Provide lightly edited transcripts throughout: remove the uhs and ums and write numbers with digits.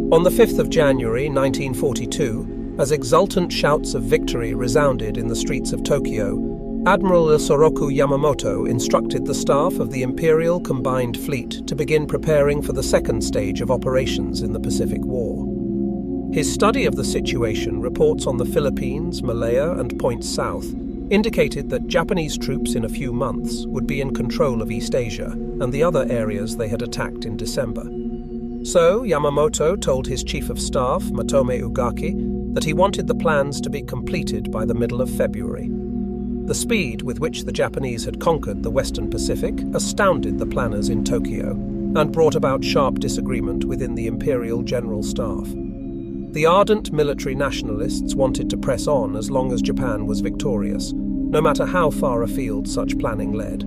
On the 5th of January 1942, as exultant shouts of victory resounded in the streets of Tokyo, Admiral Isoroku Yamamoto instructed the staff of the Imperial Combined Fleet to begin preparing for the second stage of operations in the Pacific War. His study of the situation, reports on the Philippines, Malaya, and points south, indicated that Japanese troops in a few months would be in control of East Asia and the other areas they had attacked in December. So, Yamamoto told his Chief of Staff, Matome Ugaki, that he wanted the plans to be completed by the middle of February. The speed with which the Japanese had conquered the Western Pacific astounded the planners in Tokyo and brought about sharp disagreement within the Imperial General Staff. The ardent military nationalists wanted to press on as long as Japan was victorious, no matter how far afield such planning led.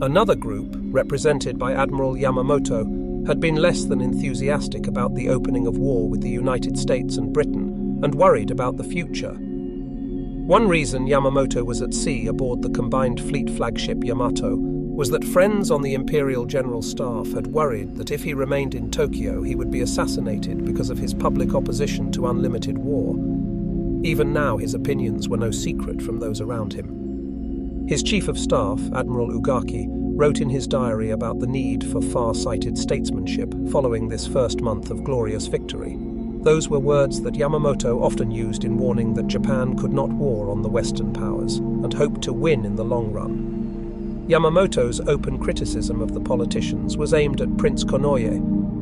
Another group, represented by Admiral Yamamoto, had been less than enthusiastic about the opening of war with the United States and Britain and worried about the future. One reason Yamamoto was at sea aboard the Combined Fleet flagship Yamato was that friends on the Imperial General Staff had worried that if he remained in Tokyo he would be assassinated because of his public opposition to unlimited war. Even now his opinions were no secret from those around him. His Chief of Staff, Admiral Ugaki, wrote in his diary about the need for far-sighted statesmanship following this first month of glorious victory. Those were words that Yamamoto often used in warning that Japan could not war on the Western powers and hoped to win in the long run. Yamamoto's open criticism of the politicians was aimed at Prince Konoye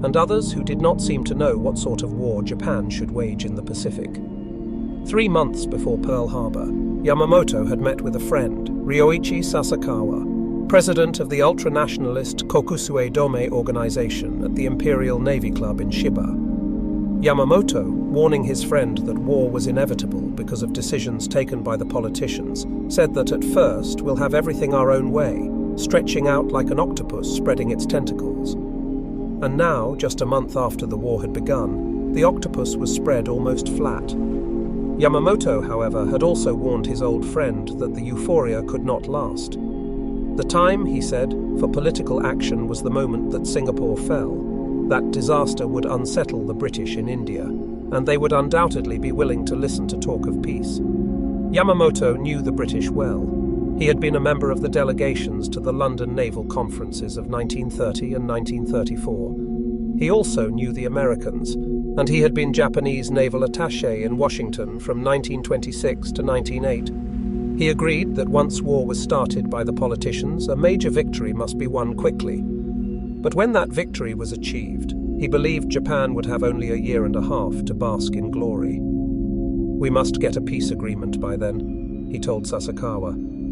and others who did not seem to know what sort of war Japan should wage in the Pacific. 3 months before Pearl Harbor, Yamamoto had met with a friend, Ryoichi Sasakawa, president of the ultra-nationalist Kokusue Dome organization at the Imperial Navy Club in Shiba. Yamamoto, warning his friend that war was inevitable because of decisions taken by the politicians, said that at first we'll have everything our own way, stretching out like an octopus spreading its tentacles. And now, just a month after the war had begun, the octopus was spread almost flat. Yamamoto, however, had also warned his old friend that the euphoria could not last. The time, he said, for political action was the moment that Singapore fell. That disaster would unsettle the British in India, and they would undoubtedly be willing to listen to talk of peace. Yamamoto knew the British well. He had been a member of the delegations to the London naval conferences of 1930 and 1934. He also knew the Americans, and he had been Japanese naval attaché in Washington from 1926 to 1908. He agreed that once war was started by the politicians, a major victory must be won quickly. But when that victory was achieved, he believed Japan would have only a year and a half to bask in glory. "We must get a peace agreement by then," he told Sasakawa,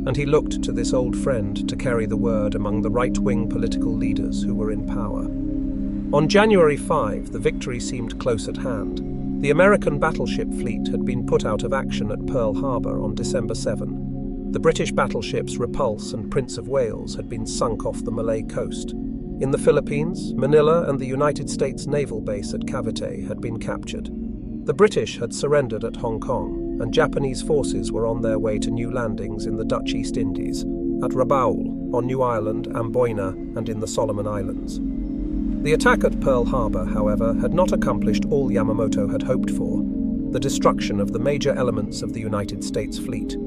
and he looked to this old friend to carry the word among the right-wing political leaders who were in power. On January 5, the victory seemed close at hand. The American battleship fleet had been put out of action at Pearl Harbor on December 7. The British battleships Repulse and Prince of Wales had been sunk off the Malay coast. In the Philippines, Manila and the United States naval base at Cavite had been captured. The British had surrendered at Hong Kong, and Japanese forces were on their way to new landings in the Dutch East Indies, at Rabaul, on New Ireland, Amboina, and in the Solomon Islands. The attack at Pearl Harbor, however, had not accomplished all Yamamoto had hoped for: the destruction of the major elements of the United States fleet.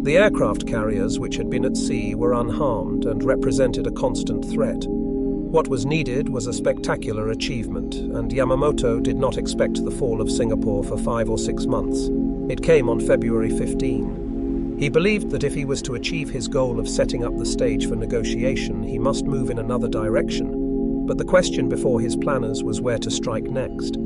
The aircraft carriers which had been at sea were unharmed and represented a constant threat. What was needed was a spectacular achievement, and Yamamoto did not expect the fall of Singapore for 5 or 6 months. It came on February 15. He believed that if he was to achieve his goal of setting up the stage for negotiation, he must move in another direction. But the question before his planners was where to strike next.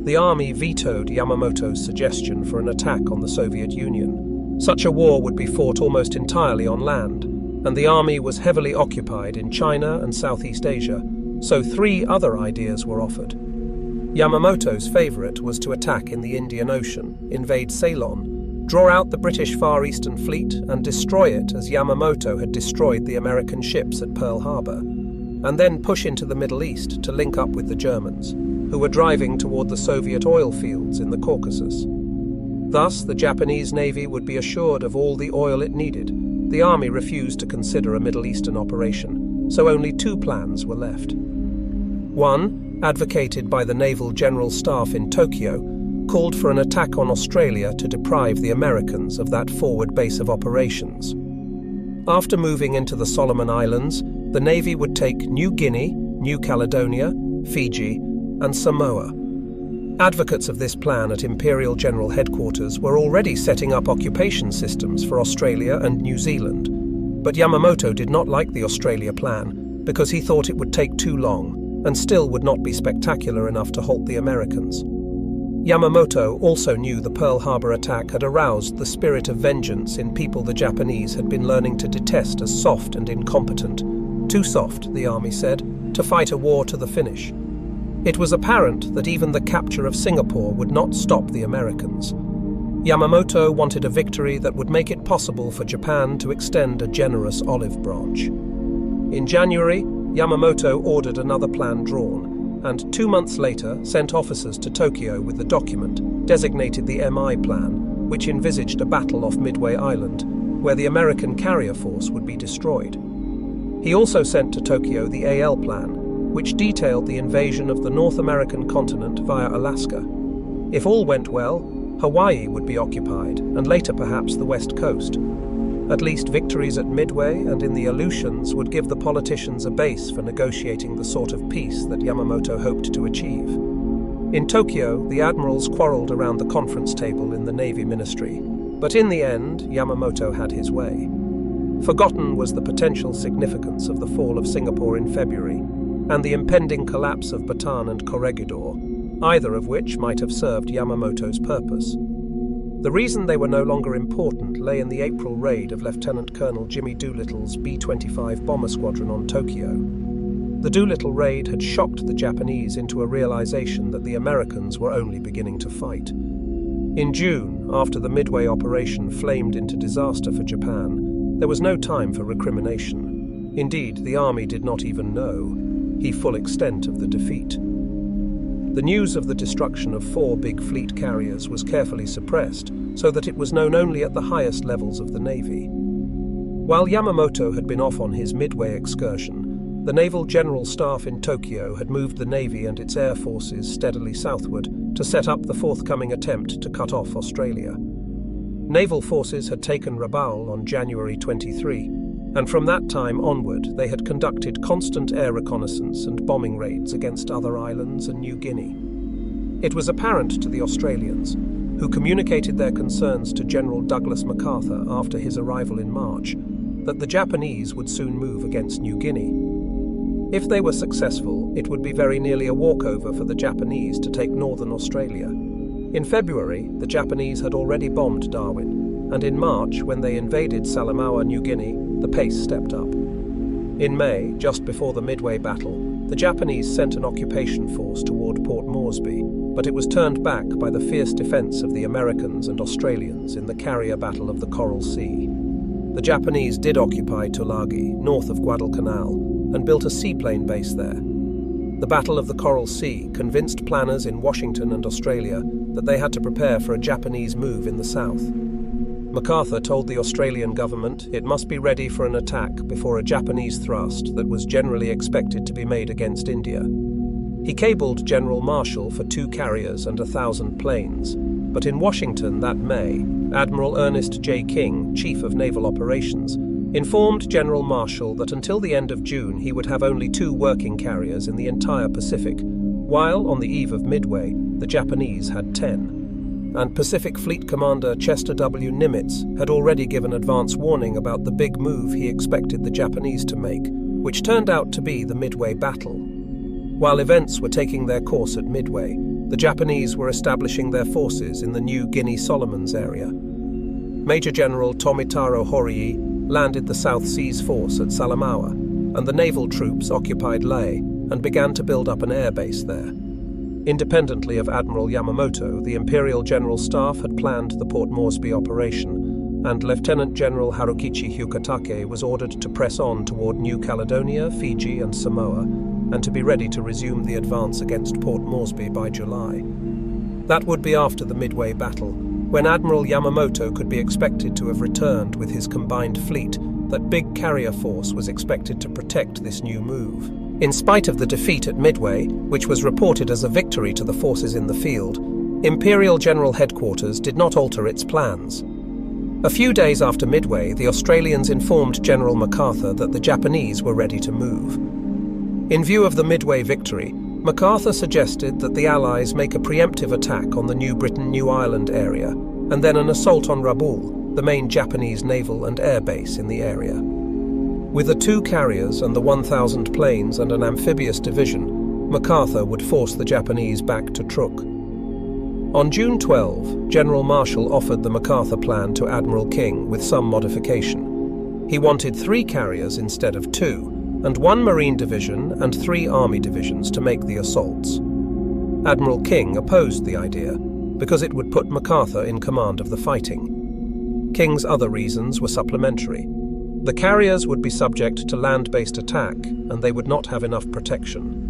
The army vetoed Yamamoto's suggestion for an attack on the Soviet Union. Such a war would be fought almost entirely on land, and the army was heavily occupied in China and Southeast Asia, so 3 other ideas were offered. Yamamoto's favorite was to attack in the Indian Ocean, invade Ceylon, draw out the British Far Eastern Fleet and destroy it as Yamamoto had destroyed the American ships at Pearl Harbor, and then push into the Middle East to link up with the Germans, who were driving toward the Soviet oil fields in the Caucasus. Thus, the Japanese Navy would be assured of all the oil it needed. The army refused to consider a Middle Eastern operation, so only 2 plans were left. 1. advocated by the Naval General Staff in Tokyo, called for an attack on Australia to deprive the Americans of that forward base of operations. After moving into the Solomon Islands, the Navy would take New Guinea, New Caledonia, Fiji, and Samoa. Advocates of this plan at Imperial General Headquarters were already setting up occupation systems for Australia and New Zealand, but Yamamoto did not like the Australia plan because he thought it would take too long and still would not be spectacular enough to halt the Americans. Yamamoto also knew the Pearl Harbor attack had aroused the spirit of vengeance in people the Japanese had been learning to detest as soft and incompetent. Too soft, the army said, to fight a war to the finish. It was apparent that even the capture of Singapore would not stop the Americans. Yamamoto wanted a victory that would make it possible for Japan to extend a generous olive branch. In January, Yamamoto ordered another plan drawn, and 2 months later sent officers to Tokyo with the document, designated the MI Plan, which envisaged a battle off Midway Island, where the American carrier force would be destroyed. He also sent to Tokyo the AL Plan, which detailed the invasion of the North American continent via Alaska. If all went well, Hawaii would be occupied, and later perhaps the West Coast. At least victories at Midway and in the Aleutians would give the politicians a base for negotiating the sort of peace that Yamamoto hoped to achieve. In Tokyo, the admirals quarreled around the conference table in the Navy Ministry, but in the end, Yamamoto had his way. Forgotten was the potential significance of the fall of Singapore in February, and the impending collapse of Bataan and Corregidor, either of which might have served Yamamoto's purpose. The reason they were no longer important lay in the April raid of Lieutenant Colonel Jimmy Doolittle's B-25 bomber squadron on Tokyo. The Doolittle raid had shocked the Japanese into a realization that the Americans were only beginning to fight. In June, after the Midway operation flamed into disaster for Japan, there was no time for recrimination. Indeed, the army did not even know the full extent of the defeat. The news of the destruction of 4 big fleet carriers was carefully suppressed, so that it was known only at the highest levels of the Navy. While Yamamoto had been off on his Midway excursion, the Naval General Staff in Tokyo had moved the Navy and its air forces steadily southward to set up the forthcoming attempt to cut off Australia. Naval forces had taken Rabaul on January 23, and from that time onward they had conducted constant air reconnaissance and bombing raids against other islands and New Guinea. It was apparent to the Australians, who communicated their concerns to General Douglas MacArthur after his arrival in March, that the Japanese would soon move against New Guinea. If they were successful, it would be very nearly a walkover for the Japanese to take northern Australia. In February, the Japanese had already bombed Darwin, and in March, when they invaded Salamaua, New Guinea, the pace stepped up. In May, just before the Midway battle, the Japanese sent an occupation force toward Port Moresby, but it was turned back by the fierce defense of the Americans and Australians in the carrier battle of the Coral Sea. The Japanese did occupy Tulagi, north of Guadalcanal, and built a seaplane base there. The Battle of the Coral Sea convinced planners in Washington and Australia that they had to prepare for a Japanese move in the south. MacArthur told the Australian government it must be ready for an attack before a Japanese thrust that was generally expected to be made against India. He cabled General Marshall for 2 carriers and 1,000 planes, but in Washington that May, Admiral Ernest J. King, Chief of Naval Operations, informed General Marshall that until the end of June he would have only 2 working carriers in the entire Pacific, while on the eve of Midway the Japanese had 10. And Pacific Fleet Commander Chester W. Nimitz had already given advance warning about the big move he expected the Japanese to make, which turned out to be the Midway battle. While events were taking their course at Midway, the Japanese were establishing their forces in the New Guinea Solomons area. Major General Tomitaro Horii landed the South Seas Force at Salamaua, and the naval troops occupied Lae and began to build up an air base there. Independently of Admiral Yamamoto, the Imperial General Staff had planned the Port Moresby operation, and Lieutenant General Harukichi Hyukatake was ordered to press on toward New Caledonia, Fiji and Samoa, and to be ready to resume the advance against Port Moresby by July. That would be after the Midway battle, when Admiral Yamamoto could be expected to have returned with his combined fleet. That big carrier force was expected to protect this new move. In spite of the defeat at Midway, which was reported as a victory to the forces in the field, Imperial General Headquarters did not alter its plans. A few days after Midway, the Australians informed General MacArthur that the Japanese were ready to move. In view of the Midway victory, MacArthur suggested that the Allies make a preemptive attack on the New Britain New Ireland area, and then an assault on Rabaul, the main Japanese naval and air base in the area. With the 2 carriers and the 1,000 planes and an amphibious division, MacArthur would force the Japanese back to Truk. On June 12, General Marshall offered the MacArthur plan to Admiral King with some modification. He wanted 3 carriers instead of 2, and 1 Marine division and 3 Army divisions to make the assaults. Admiral King opposed the idea because it would put MacArthur in command of the fighting. King's other reasons were supplementary. The carriers would be subject to land-based attack, and they would not have enough protection.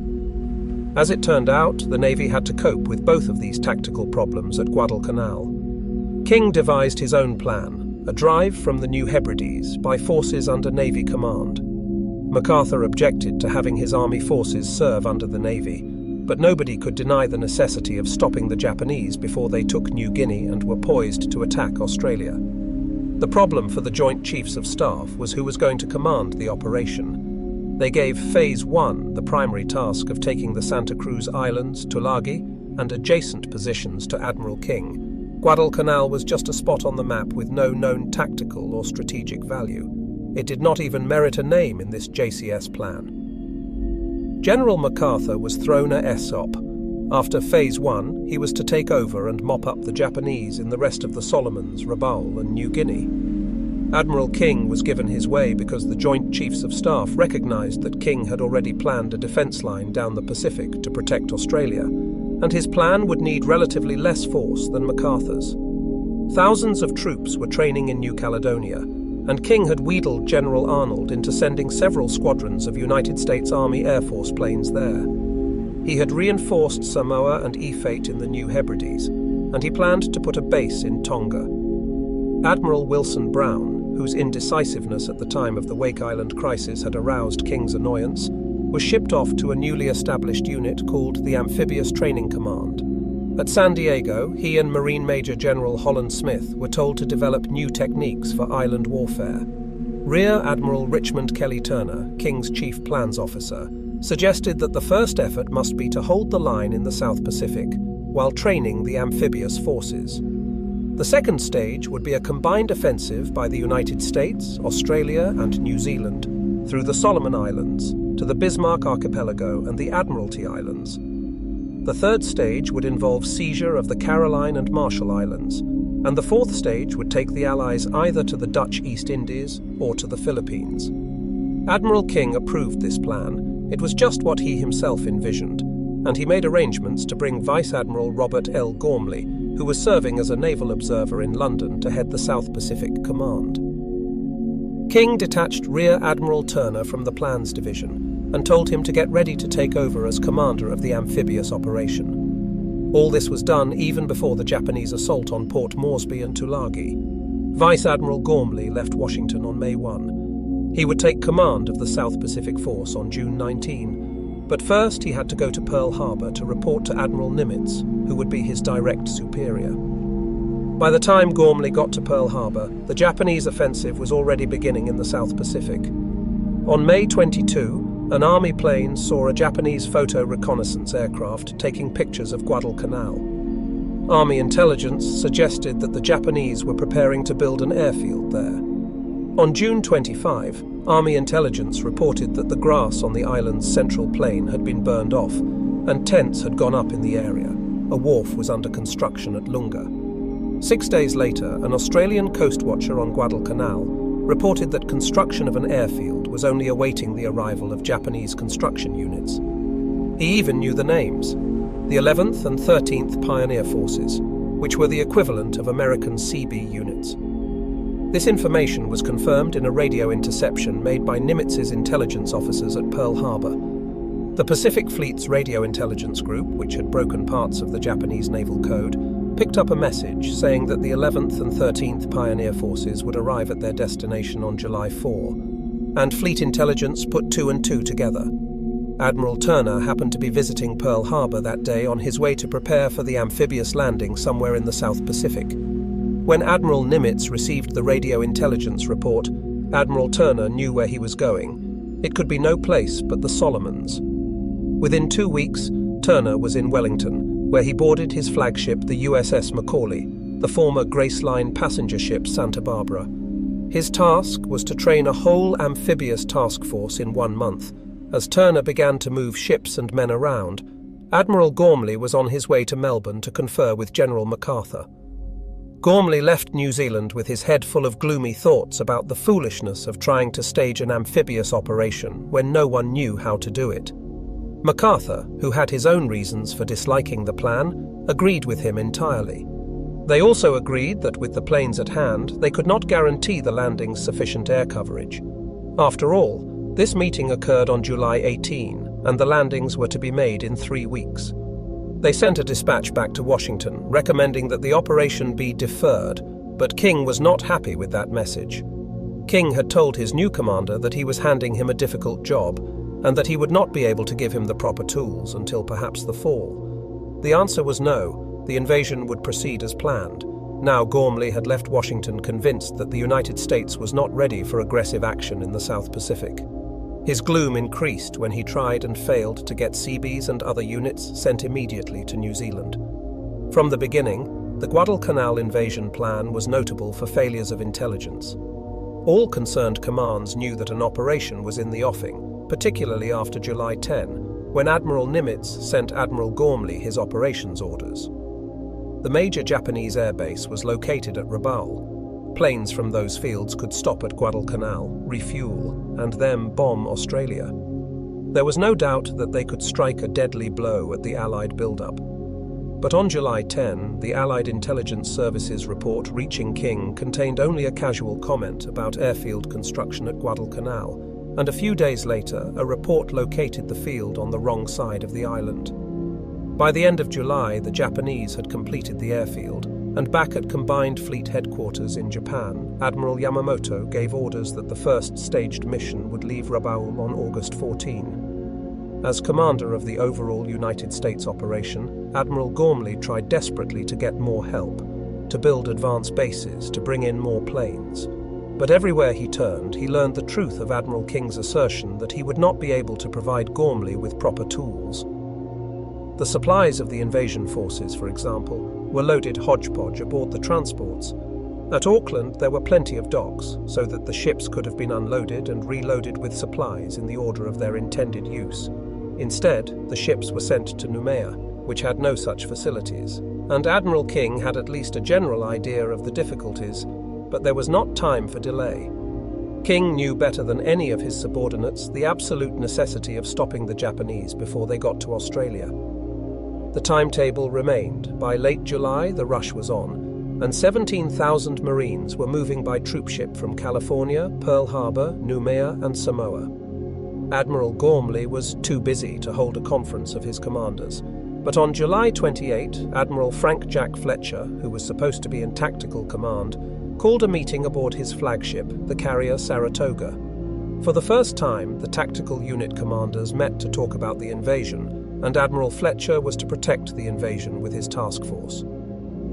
As it turned out, the Navy had to cope with both of these tactical problems at Guadalcanal. King devised his own plan, a drive from the New Hebrides by forces under Navy command. MacArthur objected to having his army forces serve under the Navy, but nobody could deny the necessity of stopping the Japanese before they took New Guinea and were poised to attack Australia. The problem for the Joint Chiefs of Staff was who was going to command the operation. They gave Phase 1 the primary task of taking the Santa Cruz Islands, Tulagi, and adjacent positions to Admiral King. Guadalcanal was just a spot on the map with no known tactical or strategic value. It did not even merit a name in this JCS plan. General MacArthur was thrown a SOP. After Phase 1, he was to take over and mop up the Japanese in the rest of the Solomons, Rabaul, and New Guinea. Admiral King was given his way because the Joint Chiefs of Staff recognized that King had already planned a defense line down the Pacific to protect Australia, and his plan would need relatively less force than MacArthur's. Thousands of troops were training in New Caledonia, and King had wheedled General Arnold into sending several squadrons of United States Army Air Force planes there. He had reinforced Samoa and Efate in the New Hebrides, and he planned to put a base in Tonga. Admiral Wilson Brown, whose indecisiveness at the time of the Wake Island crisis had aroused King's annoyance, was shipped off to a newly established unit called the Amphibious Training Command. At San Diego, he and Marine Major General Holland Smith were told to develop new techniques for island warfare. Rear Admiral Richmond Kelly Turner, King's chief plans officer, suggested that the first effort must be to hold the line in the South Pacific while training the amphibious forces. The second stage would be a combined offensive by the United States, Australia, and New Zealand through the Solomon Islands to the Bismarck Archipelago and the Admiralty Islands. The third stage would involve seizure of the Caroline and Marshall Islands, and the fourth stage would take the Allies either to the Dutch East Indies or to the Philippines. Admiral King approved this plan. It was just what he himself envisioned, and he made arrangements to bring Vice Admiral Robert L. Gormley, who was serving as a naval observer in London, to head the South Pacific Command. King detached Rear Admiral Turner from the Plans Division and told him to get ready to take over as commander of the amphibious operation. All this was done even before the Japanese assault on Port Moresby and Tulagi. Vice Admiral Gormley left Washington on May 1. He would take command of the South Pacific Force on June 19, but first he had to go to Pearl Harbor to report to Admiral Nimitz, who would be his direct superior. By the time Gormley got to Pearl Harbor, the Japanese offensive was already beginning in the South Pacific. On May 22, an Army plane saw a Japanese photo reconnaissance aircraft taking pictures of Guadalcanal. Army intelligence suggested that the Japanese were preparing to build an airfield there. On June 25, Army intelligence reported that the grass on the island's central plain had been burned off, and tents had gone up in the area. A wharf was under construction at Lunga. 6 days later, an Australian coast watcher on Guadalcanal reported that construction of an airfield was only awaiting the arrival of Japanese construction units. He even knew the names: the 11th and 13th Pioneer Forces, which were the equivalent of American CB units. This information was confirmed in a radio interception made by Nimitz's intelligence officers at Pearl Harbor. The Pacific Fleet's radio intelligence group, which had broken parts of the Japanese naval code, picked up a message saying that the 11th and 13th Pioneer Forces would arrive at their destination on July 4, and Fleet intelligence put 2 and 2 together. Admiral Turner happened to be visiting Pearl Harbor that day on his way to prepare for the amphibious landing somewhere in the South Pacific. When Admiral Nimitz received the radio intelligence report, Admiral Turner knew where he was going. It could be no place but the Solomons. Within 2 weeks, Turner was in Wellington, where he boarded his flagship, the USS Macaulay, the former Grace Line passenger ship Santa Barbara. His task was to train a whole amphibious task force in 1 month. As Turner began to move ships and men around, Admiral Gormley was on his way to Melbourne to confer with General MacArthur. Gormley left New Zealand with his head full of gloomy thoughts about the foolishness of trying to stage an amphibious operation when no one knew how to do it. MacArthur, who had his own reasons for disliking the plan, agreed with him entirely. They also agreed that with the planes at hand, they could not guarantee the landing's sufficient air coverage. After all, this meeting occurred on July 18, and the landings were to be made in 3 weeks. They sent a dispatch back to Washington, recommending that the operation be deferred, but King was not happy with that message. King had told his new commander that he was handing him a difficult job, and that he would not be able to give him the proper tools until perhaps the fall. The answer was no. The invasion would proceed as planned. Now Gormley had left Washington convinced that the United States was not ready for aggressive action in the South Pacific. His gloom increased when he tried and failed to get Seabees and other units sent immediately to New Zealand. From the beginning, the Guadalcanal invasion plan was notable for failures of intelligence. All concerned commands knew that an operation was in the offing, particularly after July 10, when Admiral Nimitz sent Admiral Gormley his operations orders. The major Japanese airbase was located at Rabaul. Planes from those fields could stop at Guadalcanal, refuel, and then bomb Australia. There was no doubt that they could strike a deadly blow at the Allied buildup. But on July 10, the Allied Intelligence Service's report reaching King contained only a casual comment about airfield construction at Guadalcanal, and a few days later, a report located the field on the wrong side of the island. By the end of July, the Japanese had completed the airfield, and back at Combined Fleet Headquarters in Japan, Admiral Yamamoto gave orders that the first staged mission would leave Rabaul on August 14. As commander of the overall United States operation, Admiral Gormley tried desperately to get more help, to build advanced bases, to bring in more planes. But everywhere he turned, he learned the truth of Admiral King's assertion that he would not be able to provide Gormley with proper tools. The supplies of the invasion forces, for example, were loaded hodgepodge aboard the transports. At Auckland, there were plenty of docks, so that the ships could have been unloaded and reloaded with supplies in the order of their intended use. Instead, the ships were sent to Noumea, which had no such facilities, and Admiral King had at least a general idea of the difficulties, but there was not time for delay. King knew better than any of his subordinates the absolute necessity of stopping the Japanese before they got to Australia. The timetable remained. By late July, the rush was on, and 17,000 Marines were moving by troopship from California, Pearl Harbor, Noumea, and Samoa. Admiral Gormley was too busy to hold a conference of his commanders, but on July 28, Admiral Frank Jack Fletcher, who was supposed to be in tactical command, called a meeting aboard his flagship, the carrier Saratoga. For the first time, the tactical unit commanders met to talk about the invasion, and Admiral Fletcher was to protect the invasion with his task force.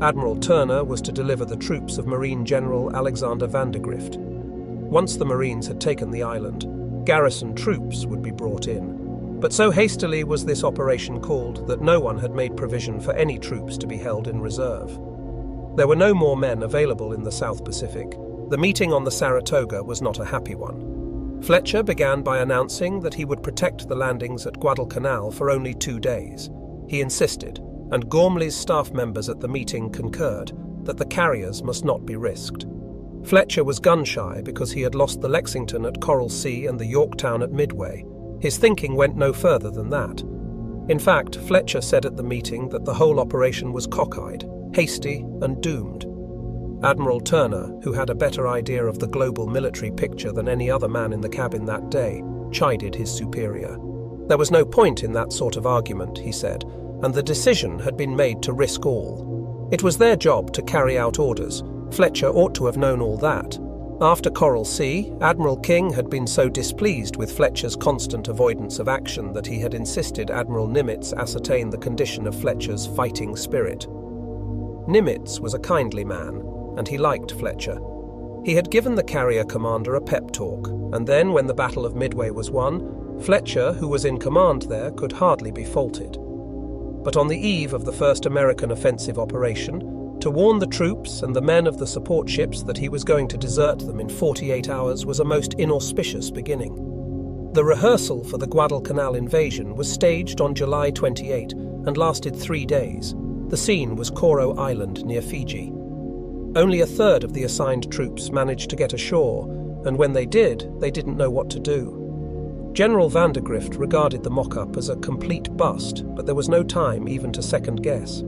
Admiral Turner was to deliver the troops of Marine General Alexander Vandergrift. Once the Marines had taken the island, garrison troops would be brought in. But so hastily was this operation called that no one had made provision for any troops to be held in reserve. There were no more men available in the South Pacific. The meeting on the Saratoga was not a happy one. Fletcher began by announcing that he would protect the landings at Guadalcanal for only 2 days. He insisted, and Gormley's staff members at the meeting concurred, that the carriers must not be risked. Fletcher was gun-shy because he had lost the Lexington at Coral Sea and the Yorktown at Midway. His thinking went no further than that. In fact, Fletcher said at the meeting that the whole operation was cockeyed, hasty, and doomed. Admiral Turner, who had a better idea of the global military picture than any other man in the cabin that day, chided his superior. There was no point in that sort of argument, he said, and the decision had been made to risk all. It was their job to carry out orders. Fletcher ought to have known all that. After Coral Sea, Admiral King had been so displeased with Fletcher's constant avoidance of action that he had insisted Admiral Nimitz ascertain the condition of Fletcher's fighting spirit. Nimitz was a kindly man, and he liked Fletcher. He had given the carrier commander a pep talk, and then, when the Battle of Midway was won, Fletcher, who was in command there, could hardly be faulted. But on the eve of the first American offensive operation, to warn the troops and the men of the support ships that he was going to desert them in 48 hours was a most inauspicious beginning. The rehearsal for the Guadalcanal invasion was staged on July 28 and lasted 3 days. The scene was Coro Island near Fiji. Only a third of the assigned troops managed to get ashore, and when they did, they didn't know what to do. General Vandergrift regarded the mock-up as a complete bust, but there was no time even to second guess.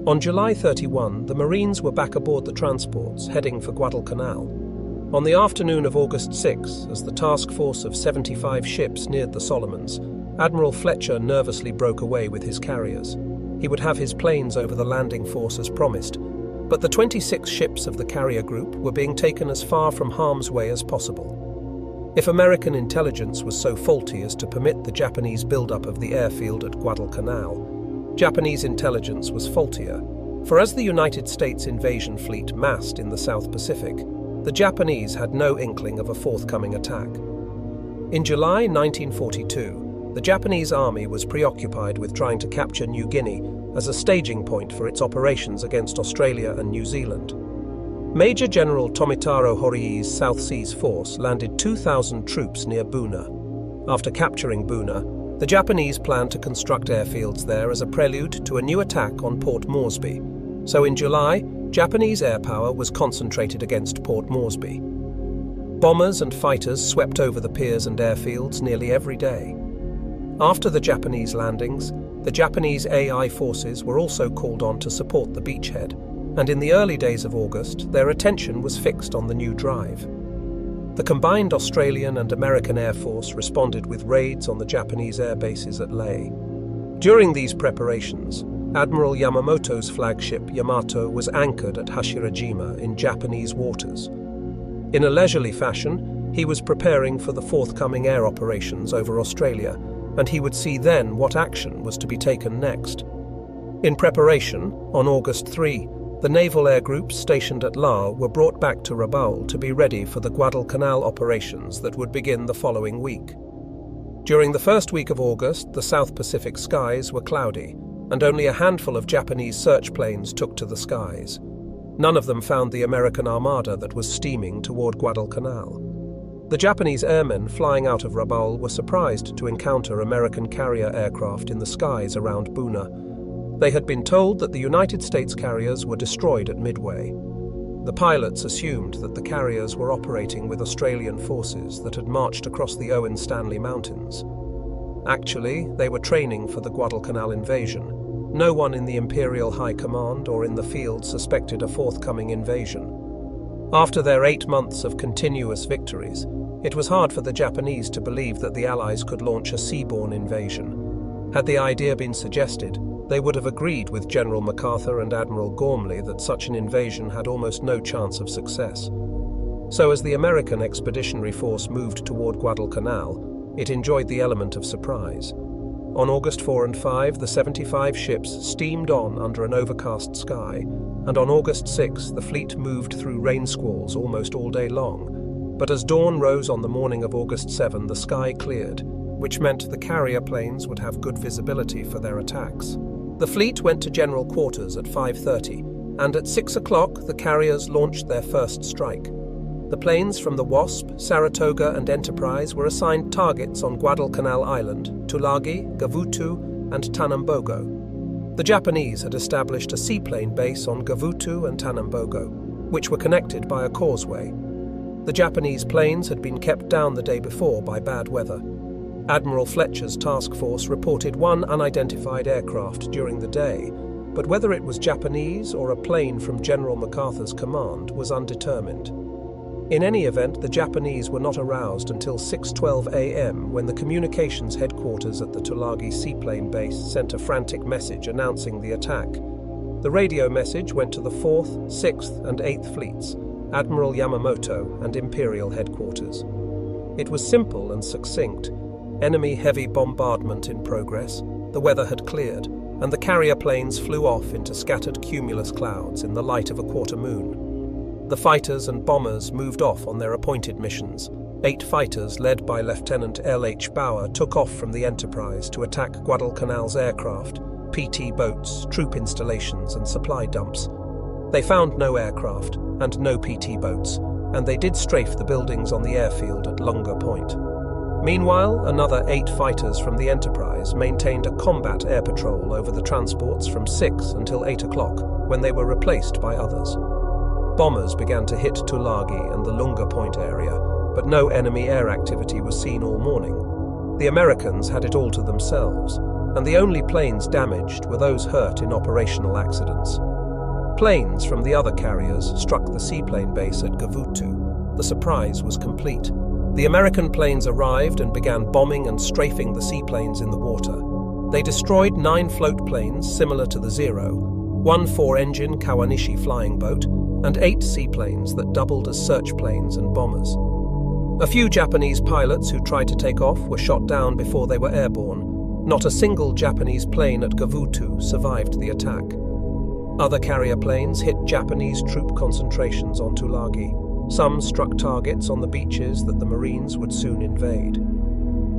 On July 31, the Marines were back aboard the transports, heading for Guadalcanal. On the afternoon of August 6, as the task force of 75 ships neared the Solomons, Admiral Fletcher nervously broke away with his carriers. He would have his planes over the landing force as promised, but the 26 ships of the carrier group were being taken as far from harm's way as possible. If American intelligence was so faulty as to permit the Japanese build-up of the airfield at Guadalcanal, Japanese intelligence was faultier, for as the United States invasion fleet massed in the South Pacific, the Japanese had no inkling of a forthcoming attack. In July 1942, the Japanese army was preoccupied with trying to capture New Guinea as a staging point for its operations against Australia and New Zealand. Major General Tomitaro Horii's South Seas Force landed 2,000 troops near Buna. After capturing Buna, the Japanese planned to construct airfields there as a prelude to a new attack on Port Moresby. So in July, Japanese air power was concentrated against Port Moresby. Bombers and fighters swept over the piers and airfields nearly every day. After the Japanese landings, the Japanese AI forces were also called on to support the beachhead, and in the early days of August, their attention was fixed on the new drive. The combined Australian and American Air Force responded with raids on the Japanese air bases at Lae. During these preparations, Admiral Yamamoto's flagship Yamato was anchored at Hashirajima in Japanese waters. In a leisurely fashion, he was preparing for the forthcoming air operations over Australia, and he would see then what action was to be taken next. In preparation, on August 3, the naval air groups stationed at Lae were brought back to Rabaul to be ready for the Guadalcanal operations that would begin the following week. During the first week of August, the South Pacific skies were cloudy, and only a handful of Japanese search planes took to the skies. None of them found the American armada that was steaming toward Guadalcanal. The Japanese airmen flying out of Rabaul were surprised to encounter American carrier aircraft in the skies around Buna. They had been told that the United States carriers were destroyed at Midway. The pilots assumed that the carriers were operating with Australian forces that had marched across the Owen Stanley Mountains. Actually, they were training for the Guadalcanal invasion. No one in the Imperial High Command or in the field suspected a forthcoming invasion. After their 8 months of continuous victories, it was hard for the Japanese to believe that the Allies could launch a seaborne invasion. Had the idea been suggested, they would have agreed with General MacArthur and Admiral Gormley that such an invasion had almost no chance of success. So as the American expeditionary force moved toward Guadalcanal, it enjoyed the element of surprise. On August 4 and 5, the 75 ships steamed on under an overcast sky, and on August 6, the fleet moved through rain squalls almost all day long. But as dawn rose on the morning of August 7, the sky cleared, which meant the carrier planes would have good visibility for their attacks. The fleet went to general quarters at 5:30, and at 6 o'clock the carriers launched their first strike. The planes from the Wasp, Saratoga and Enterprise were assigned targets on Guadalcanal Island, Tulagi, Gavutu and Tanambogo. The Japanese had established a seaplane base on Gavutu and Tanambogo, which were connected by a causeway. The Japanese planes had been kept down the day before by bad weather. Admiral Fletcher's task force reported one unidentified aircraft during the day, but whether it was Japanese or a plane from General MacArthur's command was undetermined. In any event, the Japanese were not aroused until 6:12 a.m. when the communications headquarters at the Tulagi seaplane base sent a frantic message announcing the attack. The radio message went to the 4th, 6th and 8th fleets, Admiral Yamamoto, and Imperial headquarters. It was simple and succinct. Enemy heavy bombardment in progress, the weather had cleared, and the carrier planes flew off into scattered cumulus clouds in the light of a quarter moon. The fighters and bombers moved off on their appointed missions. 8 fighters, led by Lieutenant L.H. Bauer, took off from the Enterprise to attack Guadalcanal's aircraft, PT boats, troop installations, and supply dumps. They found no aircraft and no PT boats, and they did strafe the buildings on the airfield at Lunga Point. Meanwhile, another 8 fighters from the Enterprise maintained a combat air patrol over the transports from 6 until 8 o'clock, when they were replaced by others. Bombers began to hit Tulagi and the Lunga Point area, but no enemy air activity was seen all morning. The Americans had it all to themselves, and the only planes damaged were those hurt in operational accidents. Planes from the other carriers struck the seaplane base at Gavutu. The surprise was complete. The American planes arrived and began bombing and strafing the seaplanes in the water. They destroyed 9 float planes similar to the Zero, 1 4-engine Kawanishi flying boat, and 8 seaplanes that doubled as search planes and bombers. A few Japanese pilots who tried to take off were shot down before they were airborne. Not a single Japanese plane at Gavutu survived the attack. Other carrier planes hit Japanese troop concentrations on Tulagi. Some struck targets on the beaches that the Marines would soon invade.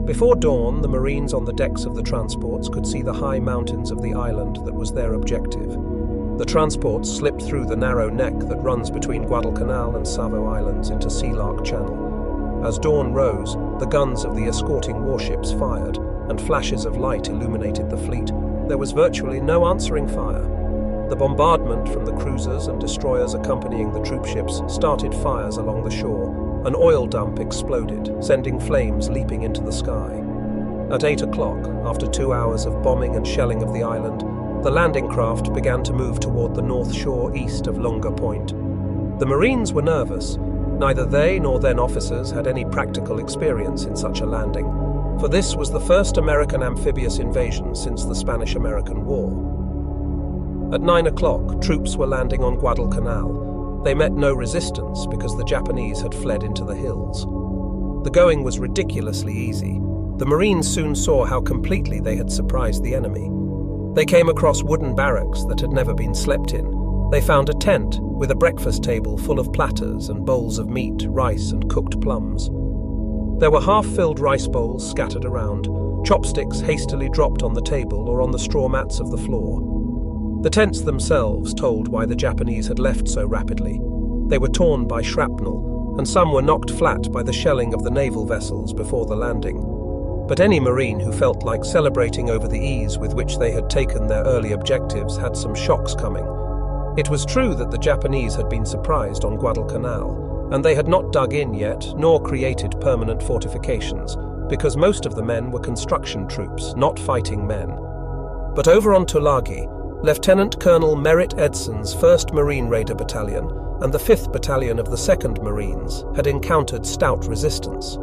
Before dawn, the Marines on the decks of the transports could see the high mountains of the island that was their objective. The transports slipped through the narrow neck that runs between Guadalcanal and Savo Islands into Sealark Channel. As dawn rose, the guns of the escorting warships fired, and flashes of light illuminated the fleet. There was virtually no answering fire. The bombardment from the cruisers and destroyers accompanying the troopships started fires along the shore. An oil dump exploded, sending flames leaping into the sky. At 8 o'clock, after 2 hours of bombing and shelling of the island, the landing craft began to move toward the north shore east of Lunga Point. The Marines were nervous. Neither they nor then officers had any practical experience in such a landing, for this was the first American amphibious invasion since the Spanish-American War. At 9 o'clock, troops were landing on Guadalcanal. They met no resistance because the Japanese had fled into the hills. The going was ridiculously easy. The Marines soon saw how completely they had surprised the enemy. They came across wooden barracks that had never been slept in. They found a tent with a breakfast table full of platters and bowls of meat, rice, and cooked plums. There were half-filled rice bowls scattered around, chopsticks hastily dropped on the table or on the straw mats of the floor. The tents themselves told why the Japanese had left so rapidly. They were torn by shrapnel, and some were knocked flat by the shelling of the naval vessels before the landing. But any Marine who felt like celebrating over the ease with which they had taken their early objectives had some shocks coming. It was true that the Japanese had been surprised on Guadalcanal, and they had not dug in yet, nor created permanent fortifications, because most of the men were construction troops, not fighting men. But over on Tulagi, Lieutenant Colonel Merritt Edson's 1st Marine Raider Battalion and the 5th Battalion of the 2nd Marines had encountered stout resistance.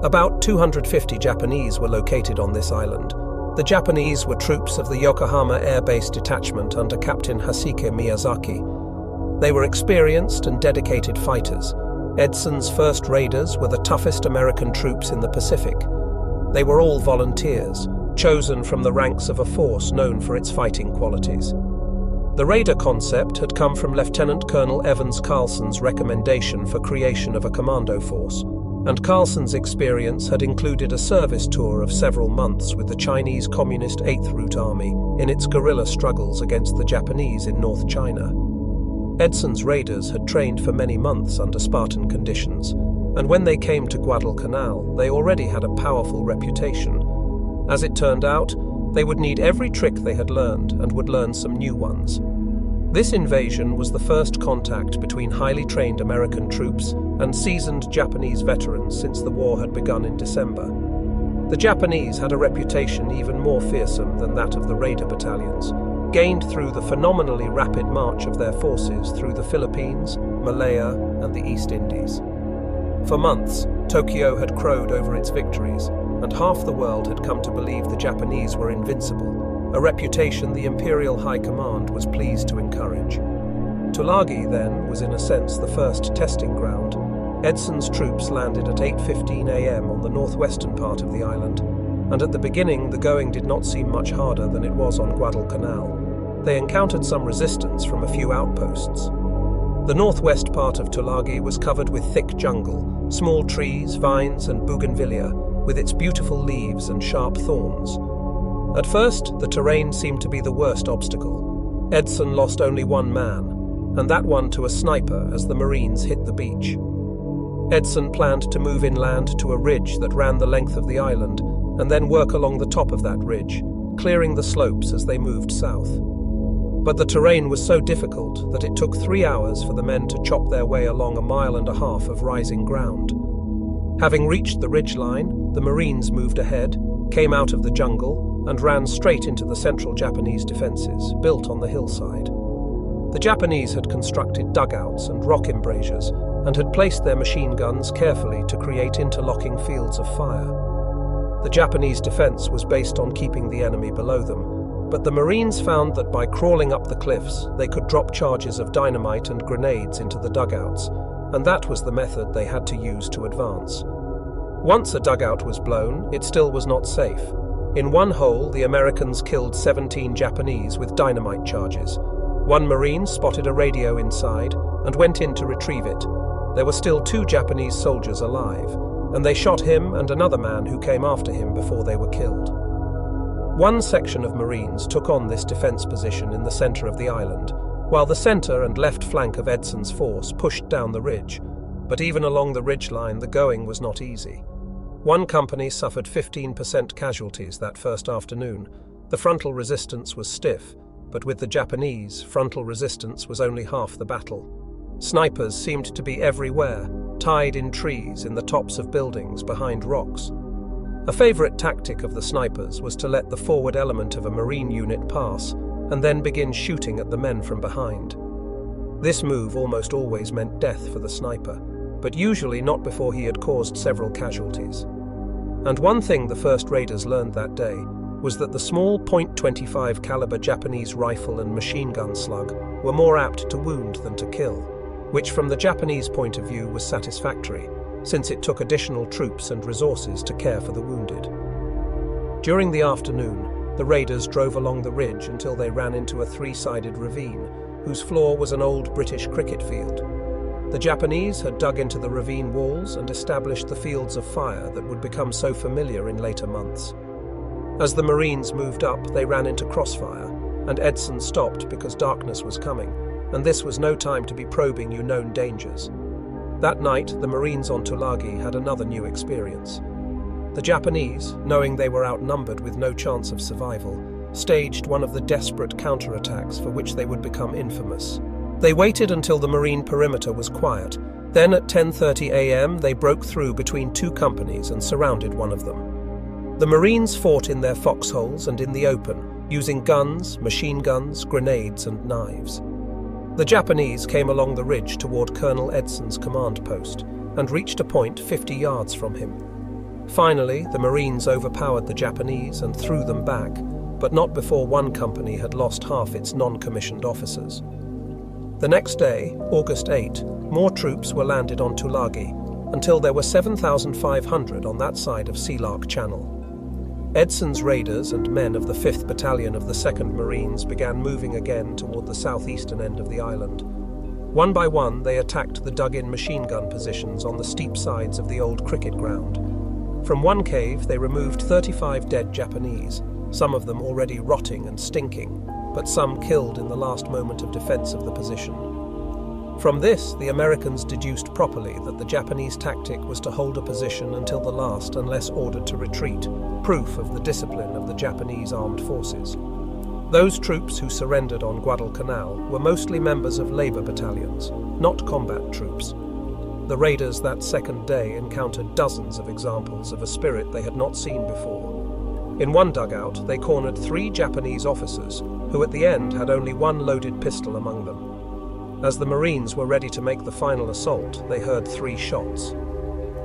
About 250 Japanese were located on this island. The Japanese were troops of the Yokohama Air Base Detachment under Captain Hasike Miyazaki. They were experienced and dedicated fighters. Edson's 1st Raiders were the toughest American troops in the Pacific. They were all volunteers, chosen from the ranks of a force known for its fighting qualities. The Raider concept had come from Lieutenant Colonel Evans Carlson's recommendation for creation of a commando force, and Carlson's experience had included a service tour of several months with the Chinese Communist 8th Route Army in its guerrilla struggles against the Japanese in North China. Edson's raiders had trained for many months under Spartan conditions, and when they came to Guadalcanal, they already had a powerful reputation. As it turned out, they would need every trick they had learned and would learn some new ones. This invasion was the first contact between highly trained American troops and seasoned Japanese veterans since the war had begun in December. The Japanese had a reputation even more fearsome than that of the Raider battalions, gained through the phenomenally rapid march of their forces through the Philippines, Malaya, and the East Indies. For months, Tokyo had crowed over its victories, and half the world had come to believe the Japanese were invincible, a reputation the Imperial High Command was pleased to encourage. Tulagi, then, was in a sense the first testing ground. Edson's troops landed at 8:15 a.m. on the northwestern part of the island, and at the beginning the going did not seem much harder than it was on Guadalcanal. They encountered some resistance from a few outposts. The northwest part of Tulagi was covered with thick jungle, small trees, vines and bougainvillea, with its beautiful leaves and sharp thorns. At first, the terrain seemed to be the worst obstacle. Edson lost only one man, and that one to a sniper as the Marines hit the beach. Edson planned to move inland to a ridge that ran the length of the island, and then work along the top of that ridge, clearing the slopes as they moved south. But the terrain was so difficult that it took 3 hours for the men to chop their way along 1.5 miles of rising ground. Having reached the ridgeline, the Marines moved ahead, came out of the jungle, and ran straight into the central Japanese defenses, built on the hillside. The Japanese had constructed dugouts and rock embrasures, and had placed their machine guns carefully to create interlocking fields of fire. The Japanese defense was based on keeping the enemy below them, but the Marines found that by crawling up the cliffs, they could drop charges of dynamite and grenades into the dugouts, and that was the method they had to use to advance. Once a dugout was blown, it still was not safe. In one hole, the Americans killed 17 Japanese with dynamite charges. One Marine spotted a radio inside and went in to retrieve it. There were still 2 Japanese soldiers alive, and they shot him and another man who came after him before they were killed. One section of Marines took on this defense position in the center of the island, while the center and left flank of Edson's force pushed down the ridge. But even along the ridgeline, the going was not easy. One company suffered 15% casualties that first afternoon. The frontal resistance was stiff, but with the Japanese, frontal resistance was only half the battle. Snipers seemed to be everywhere, tied in trees, in the tops of buildings, behind rocks. A favorite tactic of the snipers was to let the forward element of a Marine unit pass, and then begin shooting at the men from behind. This move almost always meant death for the sniper, but usually not before he had caused several casualties. And one thing the first raiders learned that day was that the small .25 caliber Japanese rifle and machine gun slug were more apt to wound than to kill, which from the Japanese point of view was satisfactory, since it took additional troops and resources to care for the wounded. During the afternoon, the raiders drove along the ridge until they ran into a 3-sided ravine, whose floor was an old British cricket field. The Japanese had dug into the ravine walls and established the fields of fire that would become so familiar in later months. As the Marines moved up, they ran into crossfire, and Edson stopped because darkness was coming, and this was no time to be probing known dangers. That night, the Marines on Tulagi had another new experience. The Japanese, knowing they were outnumbered with no chance of survival, staged one of the desperate counterattacks for which they would become infamous. They waited until the Marine perimeter was quiet. Then at 10:30 a.m. they broke through between 2 companies and surrounded one of them. The Marines fought in their foxholes and in the open, using guns, machine guns, grenades and knives. The Japanese came along the ridge toward Colonel Edson's command post and reached a point 50 yards from him. Finally, the Marines overpowered the Japanese and threw them back, but not before one company had lost half its non-commissioned officers. The next day, August 8, more troops were landed on Tulagi, until there were 7,500 on that side of Sealark Channel. Edson's raiders and men of the 5th Battalion of the 2nd Marines began moving again toward the southeastern end of the island. One by one, they attacked the dug-in machine gun positions on the steep sides of the old cricket ground. From one cave, they removed 35 dead Japanese, some of them already rotting and stinking, but some killed in the last moment of defense of the position. From this, the Americans deduced properly that the Japanese tactic was to hold a position until the last unless ordered to retreat, proof of the discipline of the Japanese armed forces. Those troops who surrendered on Guadalcanal were mostly members of labor battalions, not combat troops. The raiders that second day encountered dozens of examples of a spirit they had not seen before. In one dugout, they cornered 3 Japanese officers, who at the end had only one loaded pistol among them. As the Marines were ready to make the final assault, they heard 3 shots.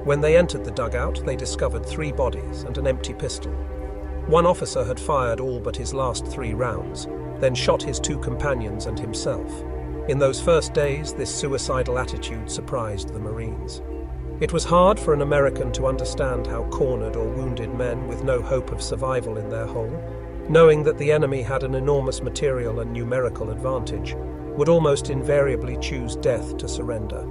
When they entered the dugout, they discovered 3 bodies and an empty pistol. One officer had fired all but his last 3 rounds, then shot his 2 companions and himself. In those first days, this suicidal attitude surprised the Marines. It was hard for an American to understand how cornered or wounded men with no hope of survival in their hole, knowing that the enemy had an enormous material and numerical advantage, would almost invariably choose death to surrender.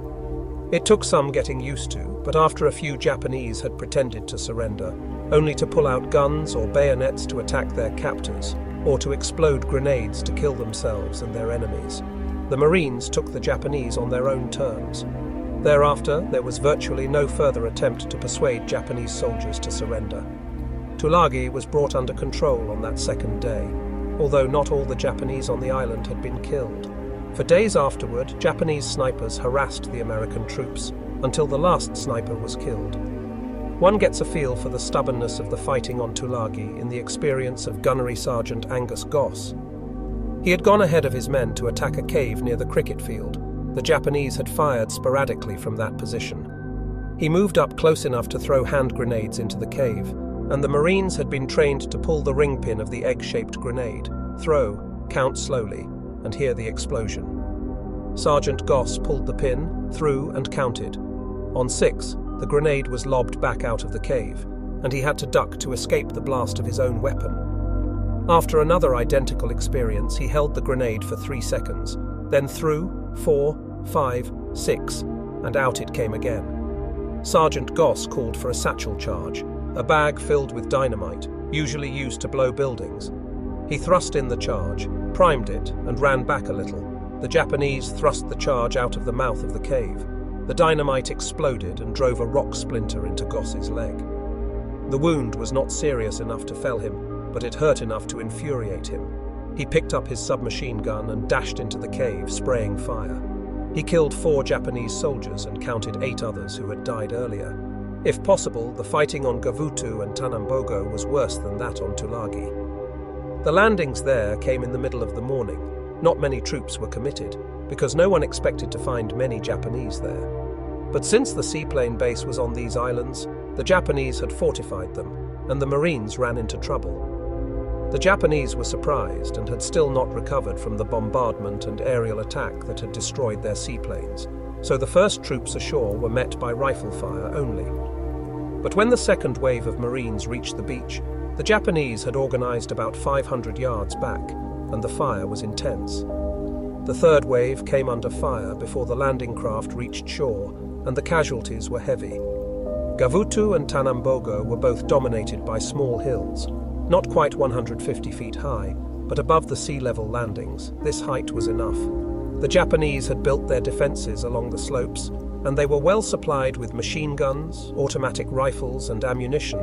It took some getting used to, but after a few Japanese had pretended to surrender, only to pull out guns or bayonets to attack their captors, or to explode grenades to kill themselves and their enemies, the Marines took the Japanese on their own terms. Thereafter, there was virtually no further attempt to persuade Japanese soldiers to surrender. Tulagi was brought under control on that second day, although not all the Japanese on the island had been killed. For days afterward, Japanese snipers harassed the American troops until the last sniper was killed. One gets a feel for the stubbornness of the fighting on Tulagi in the experience of Gunnery Sergeant Angus Goss. He had gone ahead of his men to attack a cave near the cricket field. The Japanese had fired sporadically from that position. He moved up close enough to throw hand grenades into the cave, and the Marines had been trained to pull the ring pin of the egg-shaped grenade, throw, count slowly, and hear the explosion. Sergeant Goss pulled the pin, threw, and counted. On 6, the grenade was lobbed back out of the cave, and he had to duck to escape the blast of his own weapon. After another identical experience, he held the grenade for 3 seconds, then threw, 4, 5, 6, and out it came again. Sergeant Goss called for a satchel charge, a bag filled with dynamite, usually used to blow buildings. He thrust in the charge, primed it, and ran back a little. The Japanese thrust the charge out of the mouth of the cave. The dynamite exploded and drove a rock splinter into Goss's leg. The wound was not serious enough to fell him, but it hurt enough to infuriate him. He picked up his submachine gun and dashed into the cave, spraying fire. He killed 4 Japanese soldiers and counted 8 others who had died earlier. If possible, the fighting on Gavutu and Tanambogo was worse than that on Tulagi. The landings there came in the middle of the morning. Not many troops were committed, because no one expected to find many Japanese there. But since the seaplane base was on these islands, the Japanese had fortified them, and the Marines ran into trouble. The Japanese were surprised and had still not recovered from the bombardment and aerial attack that had destroyed their seaplanes, so the first troops ashore were met by rifle fire only. But when the second wave of Marines reached the beach, the Japanese had organized about 500 yards back, and the fire was intense. The third wave came under fire before the landing craft reached shore, and the casualties were heavy. Gavutu and Tanambogo were both dominated by small hills, not quite 150 feet high, but above the sea level landings. This height was enough. The Japanese had built their defenses along the slopes, and they were well supplied with machine guns, automatic rifles, and ammunition.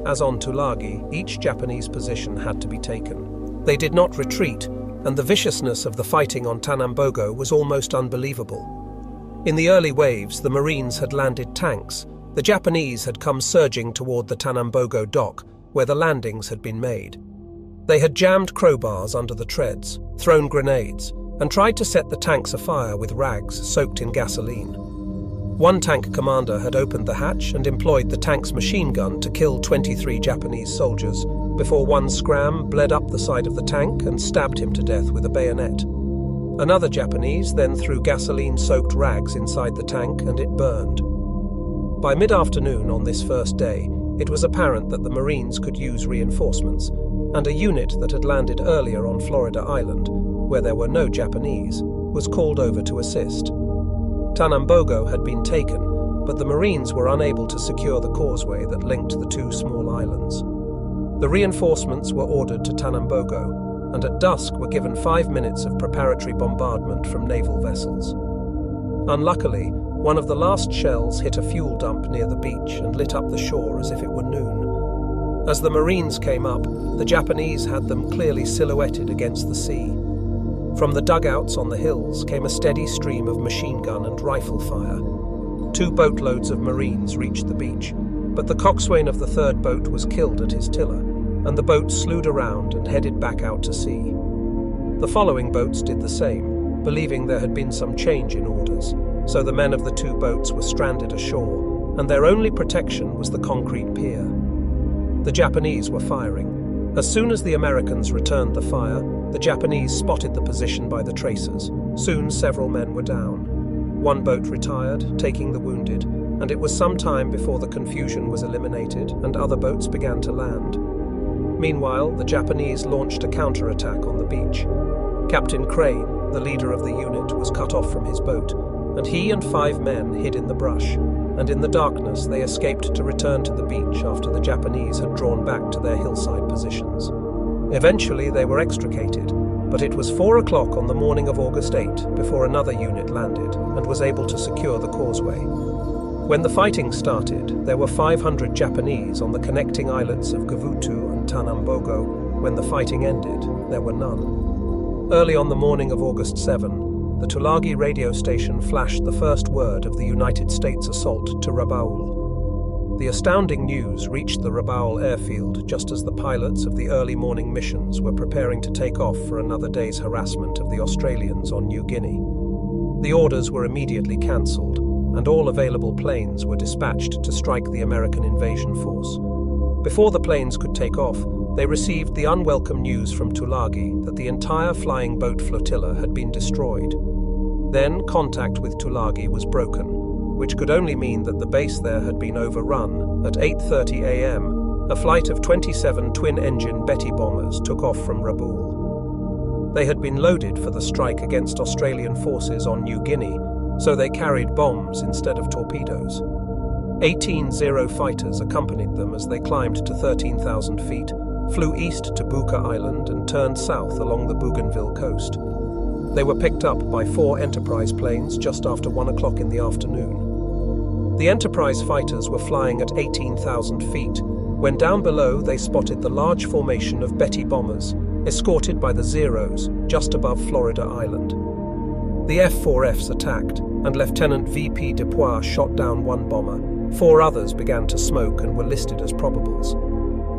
As on Tulagi, each Japanese position had to be taken. They did not retreat, and the viciousness of the fighting on Tanambogo was almost unbelievable. In the early waves, the Marines had landed tanks. The Japanese had come surging toward the Tanambogo dock, where the landings had been made. They had jammed crowbars under the treads, thrown grenades, and tried to set the tanks afire with rags soaked in gasoline. One tank commander had opened the hatch and employed the tank's machine gun to kill 23 Japanese soldiers, before one scram bled up the side of the tank and stabbed him to death with a bayonet. Another Japanese then threw gasoline-soaked rags inside the tank and it burned. By mid-afternoon on this first day, it was apparent that the Marines could use reinforcements, and a unit that had landed earlier on Florida Island, where there were no Japanese, was called over to assist. Tanambogo had been taken, but the Marines were unable to secure the causeway that linked the 2 small islands. The reinforcements were ordered to Tanambogo, and at dusk were given 5 minutes of preparatory bombardment from naval vessels. Unluckily, one of the last shells hit a fuel dump near the beach and lit up the shore as if it were noon. As the Marines came up, the Japanese had them clearly silhouetted against the sea. From the dugouts on the hills came a steady stream of machine gun and rifle fire. 2 boatloads of Marines reached the beach, but the coxswain of the third boat was killed at his tiller, and the boat slewed around and headed back out to sea. The following boats did the same, believing there had been some change in orders, so the men of the 2 boats were stranded ashore, and their only protection was the concrete pier. The Japanese were firing. As soon as the Americans returned the fire, The Japanese spotted the position by the tracers. Soon several men were down. One boat retired, taking the wounded, and it was some time before the confusion was eliminated and other boats began to land. Meanwhile, the Japanese launched a counterattack on the beach. Captain Crane, the leader of the unit, was cut off from his boat, and he and 5 men hid in the brush, and in the darkness they escaped to return to the beach after the Japanese had drawn back to their hillside positions. Eventually they were extricated, but it was 4 o'clock on the morning of August 8 before another unit landed and was able to secure the causeway. When the fighting started, there were 500 Japanese on the connecting islets of Gavutu and Tanambogo. When the fighting ended, there were none. Early on the morning of August 7, the Tulagi radio station flashed the first word of the United States assault to Rabaul. The astounding news reached the Rabaul airfield just as the pilots of the early morning missions were preparing to take off for another day's harassment of the Australians on New Guinea. The orders were immediately cancelled, and all available planes were dispatched to strike the American invasion force. Before the planes could take off, they received the unwelcome news from Tulagi that the entire flying boat flotilla had been destroyed. Then contact with Tulagi was broken, which could only mean that the base there had been overrun. At 8:30 a.m., a flight of 27 twin-engine Betty bombers took off from Rabaul. They had been loaded for the strike against Australian forces on New Guinea, so they carried bombs instead of torpedoes. 18 Zero fighters accompanied them as they climbed to 13,000 feet, flew east to Buka Island and turned south along the Bougainville coast. They were picked up by 4 Enterprise planes just after 1 o'clock in the afternoon. The Enterprise fighters were flying at 18,000 feet, when down below they spotted the large formation of Betty bombers, escorted by the Zeros, just above Florida Island. The F-4Fs attacked, and Lieutenant V.P. Dupuis shot down 1 bomber. 4 others began to smoke and were listed as probables.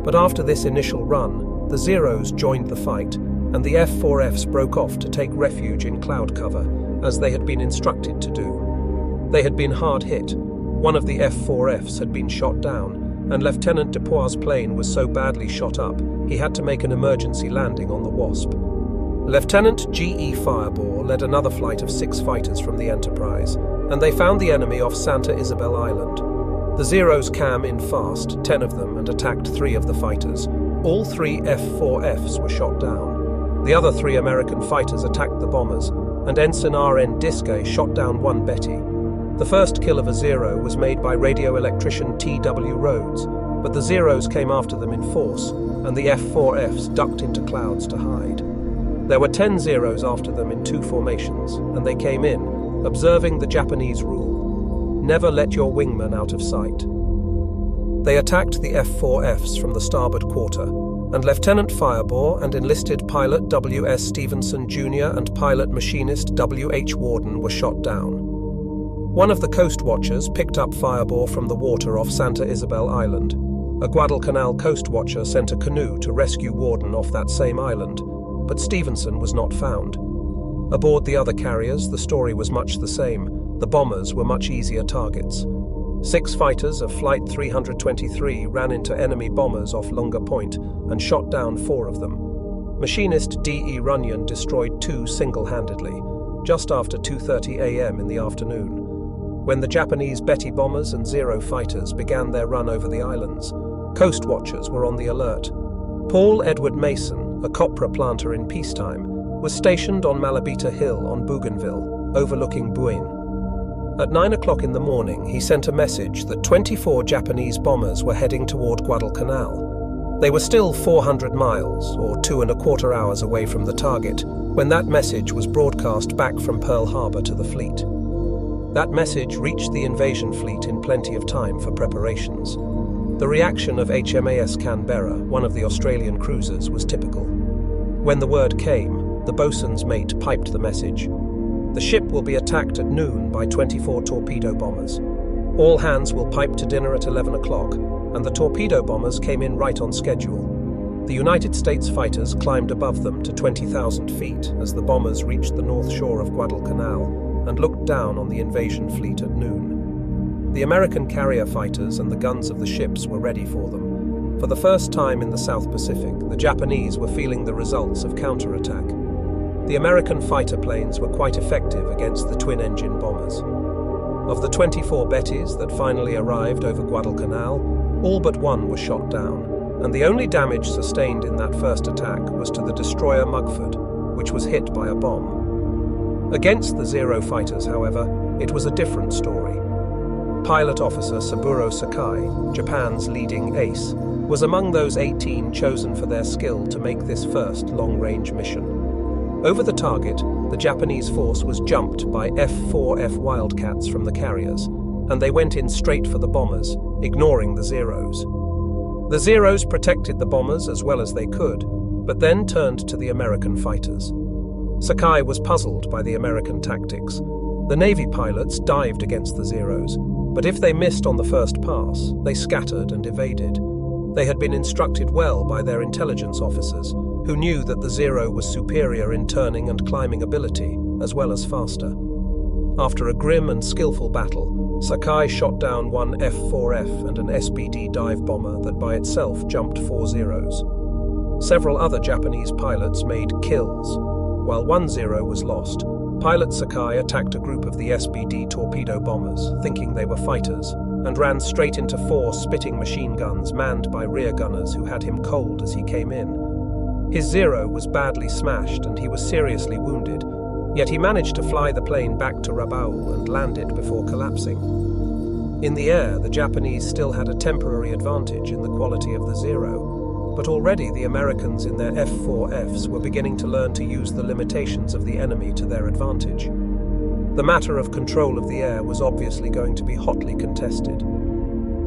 But after this initial run, the Zeros joined the fight, and the F-4Fs broke off to take refuge in cloud cover, as they had been instructed to do. They had been hard hit. One of the F-4Fs had been shot down, and Lieutenant Dupuis' plane was so badly shot up, he had to make an emergency landing on the Wasp. Lieutenant G.E. Fireball led another flight of 6 fighters from the Enterprise, and they found the enemy off Santa Isabel Island. The Zeros came in fast, 10 of them, and attacked 3 of the fighters. All 3 F-4Fs were shot down. The other 3 American fighters attacked the bombers, and Ensign R.N. Diskay shot down 1 Betty. The first kill of a Zero was made by radio electrician T.W. Rhodes, but the Zeros came after them in force, and the F-4Fs ducked into clouds to hide. There were 10 Zeros after them in 2 formations, and they came in, observing the Japanese rule: never let your wingman out of sight. They attacked the F-4Fs from the starboard quarter, and Lieutenant Fireball and enlisted pilot W.S. Stevenson Jr. and pilot machinist W.H. Warden were shot down. One of the coast watchers picked up Fireball from the water off Santa Isabel Island. A Guadalcanal coast watcher sent a canoe to rescue Warden off that same island, but Stevenson was not found. Aboard the other carriers, the story was much the same. The bombers were much easier targets. 6 fighters of Flight 323 ran into enemy bombers off Lunga Point and shot down 4 of them. Machinist D.E. Runyon destroyed 2 single-handedly, just after 2:30 a.m. in the afternoon. When the Japanese Betty bombers and Zero fighters began their run over the islands, coast watchers were on the alert. Paul Edward Mason, a copra planter in peacetime, was stationed on Malabita Hill on Bougainville, overlooking Buin. At 9 o'clock in the morning, he sent a message that 24 Japanese bombers were heading toward Guadalcanal. They were still 400 miles, or 2¼ hours away from the target, when that message was broadcast back from Pearl Harbor to the fleet. That message reached the invasion fleet in plenty of time for preparations. The reaction of HMAS Canberra, one of the Australian cruisers, was typical. When the word came, the boatswain's mate piped the message: "The ship will be attacked at noon by 24 torpedo bombers. All hands will pipe to dinner at 11 o'clock, and the torpedo bombers came in right on schedule. The United States fighters climbed above them to 20,000 feet as the bombers reached the north shore of Guadalcanal and looked down on the invasion fleet at noon. The American carrier fighters and the guns of the ships were ready for them. For For the first time in the South Pacific, the Japanese were feeling the results of counterattack. The American fighter planes were quite effective against the twin-engine bombers. Of the 24 Bettys that finally arrived over Guadalcanal, all but one was shot down, and the only damage sustained in that first attack was to the destroyer Mugford, which was hit by a bomb. Against the Zero fighters, however, it was a different story. Pilot officer Saburo Sakai, Japan's leading ace, was among those 18 chosen for their skill to make this first long-range mission. Over the target, the Japanese force was jumped by F-4F Wildcats from the carriers, and they went in straight for the bombers, ignoring the Zeros. The Zeros protected the bombers as well as they could, but then turned to the American fighters. Sakai was puzzled by the American tactics. The Navy pilots dived against the Zeros, but if they missed on the first pass, they scattered and evaded. They had been instructed well by their intelligence officers, who knew that the Zero was superior in turning and climbing ability, as well as faster. After a grim and skillful battle, Sakai shot down one F-4F and an SBD dive bomber that by itself jumped 4 Zeros. Several other Japanese pilots made kills. While 1 Zero was lost, Pilot Sakai attacked a group of the SBD torpedo bombers, thinking they were fighters, and ran straight into 4 spitting machine guns manned by rear gunners who had him cold as he came in. His Zero was badly smashed and he was seriously wounded, yet he managed to fly the plane back to Rabaul and land it before collapsing. In the air, the Japanese still had a temporary advantage in the quality of the Zero, but already the Americans in their F-4Fs were beginning to learn to use the limitations of the enemy to their advantage. The matter of control of the air was obviously going to be hotly contested.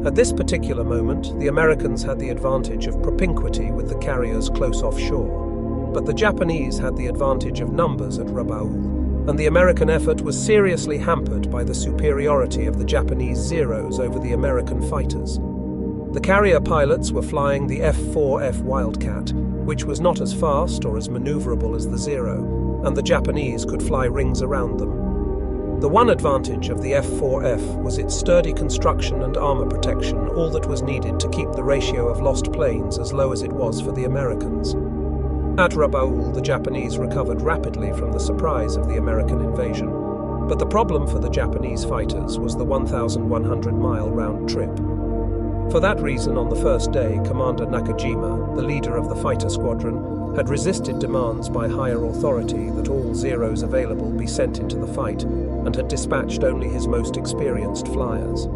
At this particular moment, the Americans had the advantage of propinquity with the carriers close offshore, but the Japanese had the advantage of numbers at Rabaul, and the American effort was seriously hampered by the superiority of the Japanese Zeros over the American fighters. The carrier pilots were flying the F-4F Wildcat, which was not as fast or as maneuverable as the Zero, and the Japanese could fly rings around them. The one advantage of the F-4F was its sturdy construction and armor protection, all that was needed to keep the ratio of lost planes as low as it was for the Americans. At Rabaul, the Japanese recovered rapidly from the surprise of the American invasion, but the problem for the Japanese fighters was the 1,100-mile round trip. For that reason, on the first day, Commander Nakajima, the leader of the fighter squadron, had resisted demands by higher authority that all Zeros available be sent into the fight, and had dispatched only his most experienced flyers.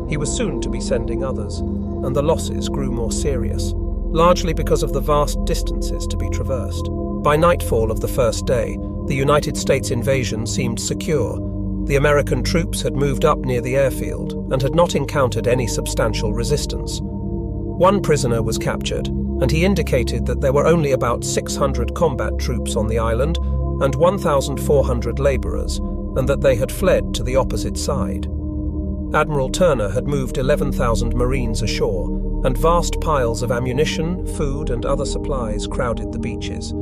He was soon to be sending others, and the losses grew more serious, largely because of the vast distances to be traversed. By nightfall of the first day, the United States invasion seemed secure. The American troops had moved up near the airfield and had not encountered any substantial resistance. One prisoner was captured, and he indicated that there were only about 600 combat troops on the island and 1,400 laborers, and that they had fled to the opposite side. Admiral Turner had moved 11,000 Marines ashore, and vast piles of ammunition, food, and other supplies crowded the beaches.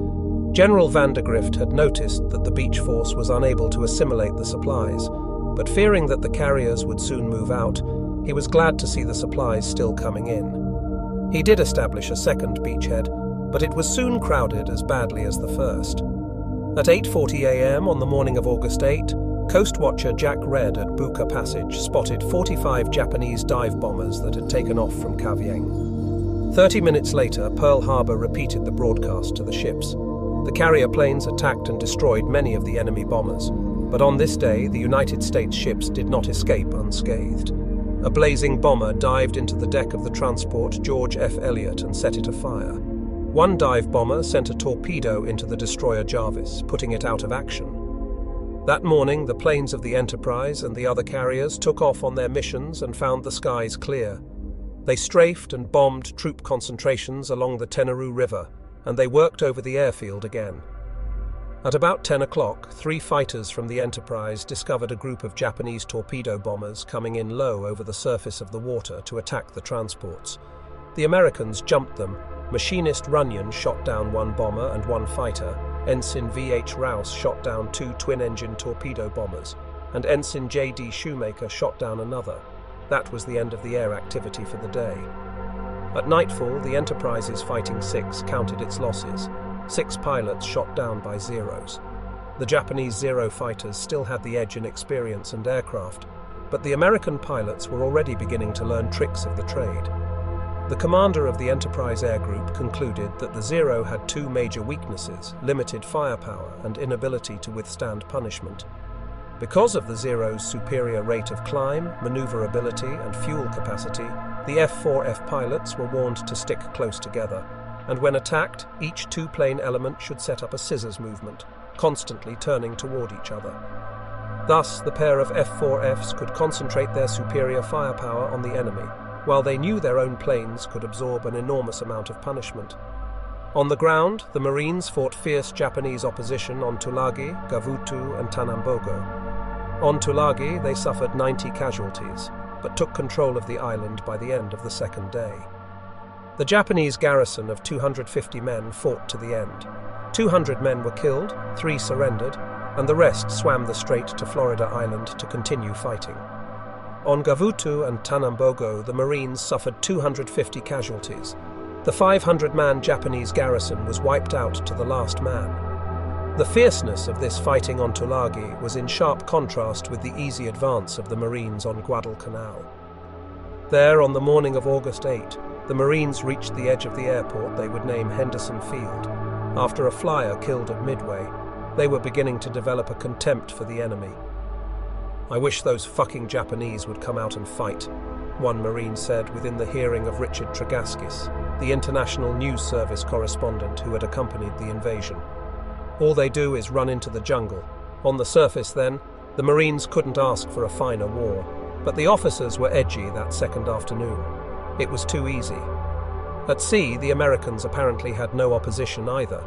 General Vandergrift had noticed that the beach force was unable to assimilate the supplies, but fearing that the carriers would soon move out, he was glad to see the supplies still coming in. He did establish a second beachhead, but it was soon crowded as badly as the first. At 8:40 a.m. on the morning of August 8, Coast Watcher Jack Red at Buka Passage spotted 45 Japanese dive bombers that had taken off from Kavieng. 30 minutes later, Pearl Harbor repeated the broadcast to the ships. The carrier planes attacked and destroyed many of the enemy bombers, but on this day the United States ships did not escape unscathed. A blazing bomber dived into the deck of the transport George F. Elliott and set it afire. One dive bomber sent a torpedo into the destroyer Jarvis, putting it out of action. That morning, the planes of the Enterprise and the other carriers took off on their missions and found the skies clear. They strafed and bombed troop concentrations along the Tenarue River, and they worked over the airfield again. At about 10 o'clock, 3 fighters from the Enterprise discovered a group of Japanese torpedo bombers coming in low over the surface of the water to attack the transports. The Americans jumped them. Machinist Runyon shot down 1 bomber and 1 fighter. Ensign V.H. Rouse shot down 2 twin-engine torpedo bombers, and Ensign J.D. Shoemaker shot down another. That was the end of the air activity for the day. At nightfall, the Enterprise's Fighting Six counted its losses. 6 pilots shot down by Zeros. The Japanese Zero fighters still had the edge in experience and aircraft, but the American pilots were already beginning to learn tricks of the trade. The commander of the Enterprise Air Group concluded that the Zero had 2 major weaknesses: limited firepower and inability to withstand punishment. Because of the Zero's superior rate of climb, maneuverability, and fuel capacity, the F-4F pilots were warned to stick close together, and when attacked, each 2-plane element should set up a scissors movement, constantly turning toward each other. Thus, the pair of F-4Fs could concentrate their superior firepower on the enemy, while they knew their own planes could absorb an enormous amount of punishment. On the ground, the Marines fought fierce Japanese opposition on Tulagi, Gavutu, and Tanambogo. On Tulagi, they suffered 90 casualties, but took control of the island by the end of the second day. The Japanese garrison of 250 men fought to the end. 200 men were killed, 3 surrendered, and the rest swam the strait to Florida Island to continue fighting. On Gavutu and Tanambogo, the Marines suffered 250 casualties. The 500-man Japanese garrison was wiped out to the last man. The fierceness of this fighting on Tulagi was in sharp contrast with the easy advance of the Marines on Guadalcanal. There, on the morning of August 8, the Marines reached the edge of the airport they would name Henderson Field. After a flyer killed at Midway, they were beginning to develop a contempt for the enemy. "I wish those fucking Japanese would come out and fight," one Marine said within the hearing of Richard Tregaskis, the international news service correspondent who had accompanied the invasion. "All they do is run into the jungle." On the surface, then, the Marines couldn't ask for a finer war, but the officers were edgy that second afternoon. It was too easy. At sea, the Americans apparently had no opposition either.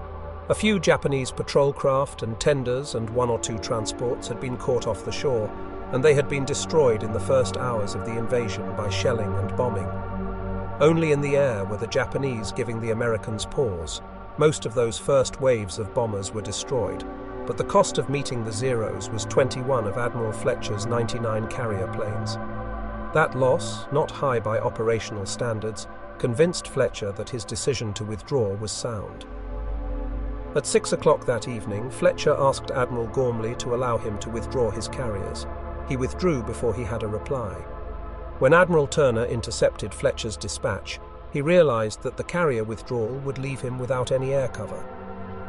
A few Japanese patrol craft and tenders and 1 or 2 transports had been caught off the shore, and they had been destroyed in the first hours of the invasion by shelling and bombing. Only in the air were the Japanese giving the Americans pause. Most of those first waves of bombers were destroyed, but the cost of meeting the Zeros was 21 of Admiral Fletcher's 99 carrier planes. That loss, not high by operational standards, convinced Fletcher that his decision to withdraw was sound. At 6 o'clock that evening, Fletcher asked Admiral Gormley to allow him to withdraw his carriers. He withdrew before he had a reply. When Admiral Turner intercepted Fletcher's dispatch, he realized that the carrier withdrawal would leave him without any air cover.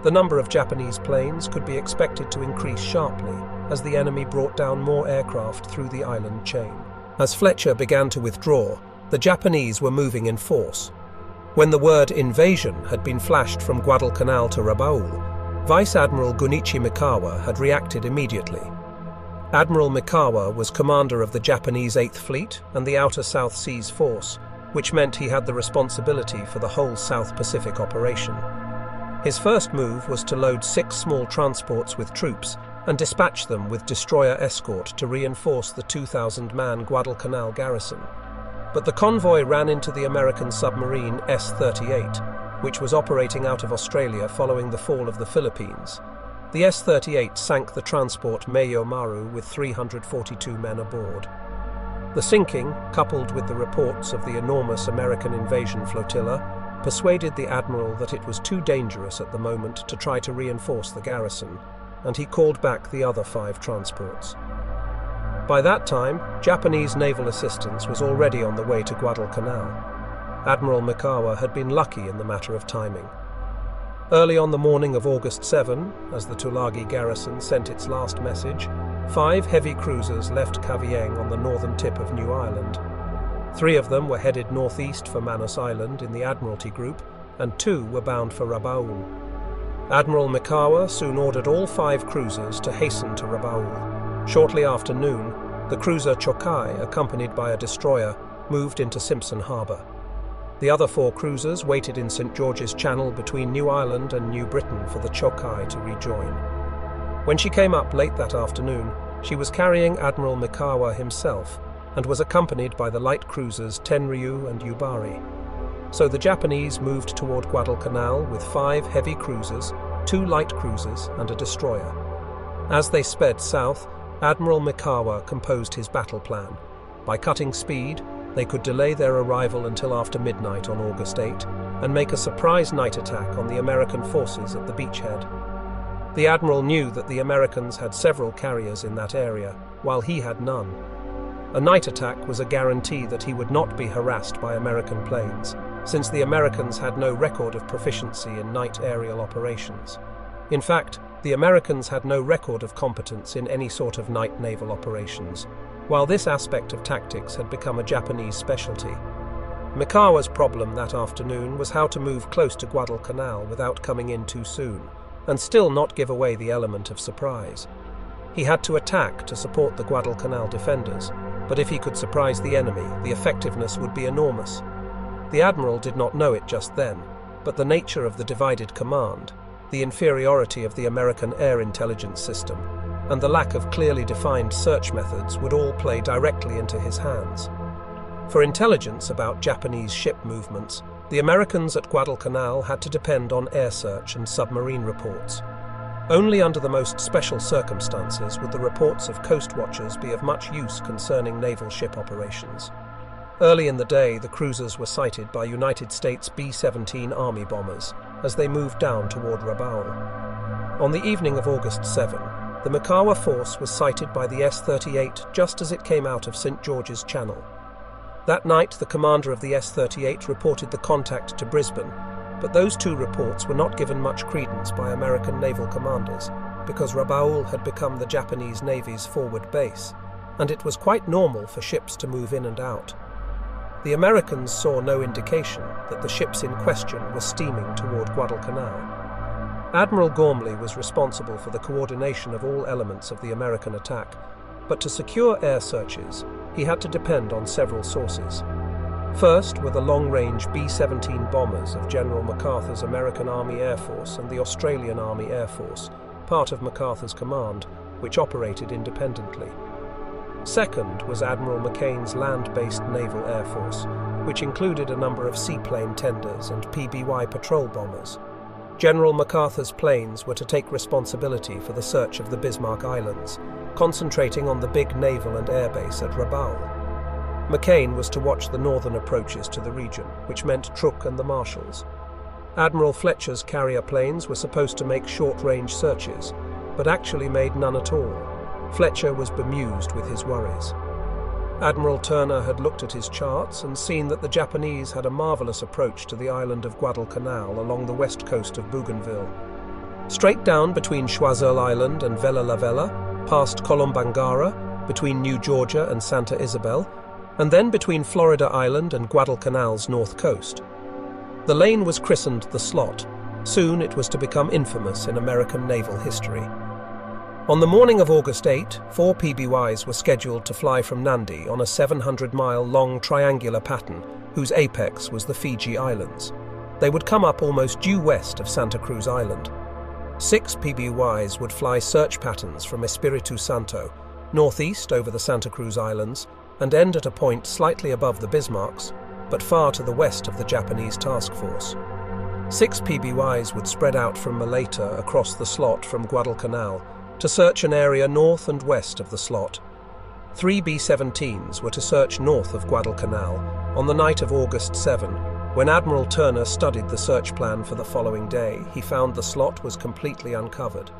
The number of Japanese planes could be expected to increase sharply as the enemy brought down more aircraft through the island chain. As Fletcher began to withdraw, the Japanese were moving in force. When the word invasion had been flashed from Guadalcanal to Rabaul, Vice Admiral Gunichi Mikawa had reacted immediately. Admiral Mikawa was commander of the Japanese 8th Fleet and the Outer South Seas Force, which meant he had the responsibility for the whole South Pacific operation. His first move was to load 6 small transports with troops and dispatch them with destroyer escort to reinforce the 2,000-man Guadalcanal garrison. But the convoy ran into the American submarine S-38, which was operating out of Australia following the fall of the Philippines. The S-38 sank the transport Meio Maru with 342 men aboard. The sinking, coupled with the reports of the enormous American invasion flotilla, persuaded the admiral that it was too dangerous at the moment to try to reinforce the garrison, and he called back the other 5 transports. By that time, Japanese naval assistance was already on the way to Guadalcanal. Admiral Mikawa had been lucky in the matter of timing. Early on the morning of August 7, as the Tulagi garrison sent its last message, 5 heavy cruisers left Cavite on the northern tip of New Ireland. 3 of them were headed northeast for Manus Island in the Admiralty Group, and 2 were bound for Rabaul. Admiral Mikawa soon ordered all 5 cruisers to hasten to Rabaul. Shortly after noon, the cruiser Chokai, accompanied by a destroyer, moved into Simpson Harbour. The other 4 cruisers waited in St. George's Channel between New Ireland and New Britain for the Chokai to rejoin. When she came up late that afternoon, she was carrying Admiral Mikawa himself and was accompanied by the light cruisers Tenryu and Yubari. So the Japanese moved toward Guadalcanal with 5 heavy cruisers, 2 light cruisers and a destroyer. As they sped south, Admiral Mikawa composed his battle plan. By cutting speed, They could delay their arrival until after midnight on August 8 and make a surprise night attack on the American forces at the beachhead. The admiral knew that the Americans had several carriers in that area, while he had none. A night attack was a guarantee that he would not be harassed by American planes, since the Americans had no record of proficiency in night aerial operations. In fact, the Americans had no record of competence in any sort of night naval operations, while this aspect of tactics had become a Japanese specialty. Mikawa's problem that afternoon was how to move close to Guadalcanal without coming in too soon, and still not give away the element of surprise. He had to attack to support the Guadalcanal defenders, but if he could surprise the enemy, the effectiveness would be enormous. The admiral did not know it just then, but the nature of the divided command, the inferiority of the American air intelligence system, and the lack of clearly defined search methods would all play directly into his hands. For intelligence about Japanese ship movements, the Americans at Guadalcanal had to depend on air search and submarine reports. Only under the most special circumstances would the reports of coast watchers be of much use concerning naval ship operations. Early in the day, the cruisers were sighted by United States B-17 Army bombers as they moved down toward Rabaul. On the evening of August 7, the Mikawa force was sighted by the S-38 just as it came out of St. George's Channel. That night, the commander of the S-38 reported the contact to Brisbane, but those two reports were not given much credence by American naval commanders because Rabaul had become the Japanese Navy's forward base, and it was quite normal for ships to move in and out. The Americans saw no indication that the ships in question were steaming toward Guadalcanal. Admiral Gormley was responsible for the coordination of all elements of the American attack, but to secure air searches, he had to depend on several sources. First were the long-range B-17 bombers of General MacArthur's American Army Air Force and the Australian Army Air Force, part of MacArthur's command, which operated independently. Second was Admiral McCain's land-based Naval Air Force, which included a number of seaplane tenders and PBY patrol bombers. General MacArthur's planes were to take responsibility for the search of the Bismarck Islands, concentrating on the big naval and air base at Rabaul. McCain was to watch the northern approaches to the region, which meant Truk and the Marshalls. Admiral Fletcher's carrier planes were supposed to make short-range searches, but actually made none at all. Fletcher was bemused with his worries. Admiral Turner had looked at his charts and seen that the Japanese had a marvelous approach to the island of Guadalcanal along the west coast of Bougainville. Straight down between Choiseul Island and Vella La Vella, past Colombangara, between New Georgia and Santa Isabel, and then between Florida Island and Guadalcanal's north coast. The lane was christened the Slot. Soon it was to become infamous in American naval history. On the morning of August 8, 4 PBYs were scheduled to fly from Nandi on a 700-mile-long triangular pattern whose apex was the Fiji Islands. They would come up almost due west of Santa Cruz Island. 6 PBYs would fly search patterns from Espiritu Santo, northeast over the Santa Cruz Islands, and end at a point slightly above the Bismarcks, but far to the west of the Japanese task force. 6 PBYs would spread out from Malaita across the Slot from Guadalcanal to search an area north and west of the Slot. 3 B-17s were to search north of Guadalcanal on the night of August 7. When Admiral Turner studied the search plan for the following day, he found the Slot was completely uncovered.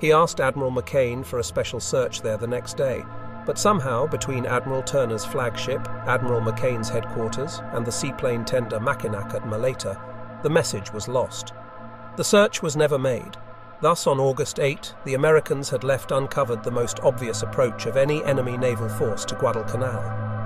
He asked Admiral McCain for a special search there the next day, but somehow between Admiral Turner's flagship, Admiral McCain's headquarters, and the seaplane tender Mackinac at Malaita, the message was lost. The search was never made. Thus, on August 8, the Americans had left uncovered the most obvious approach of any enemy naval force to Guadalcanal.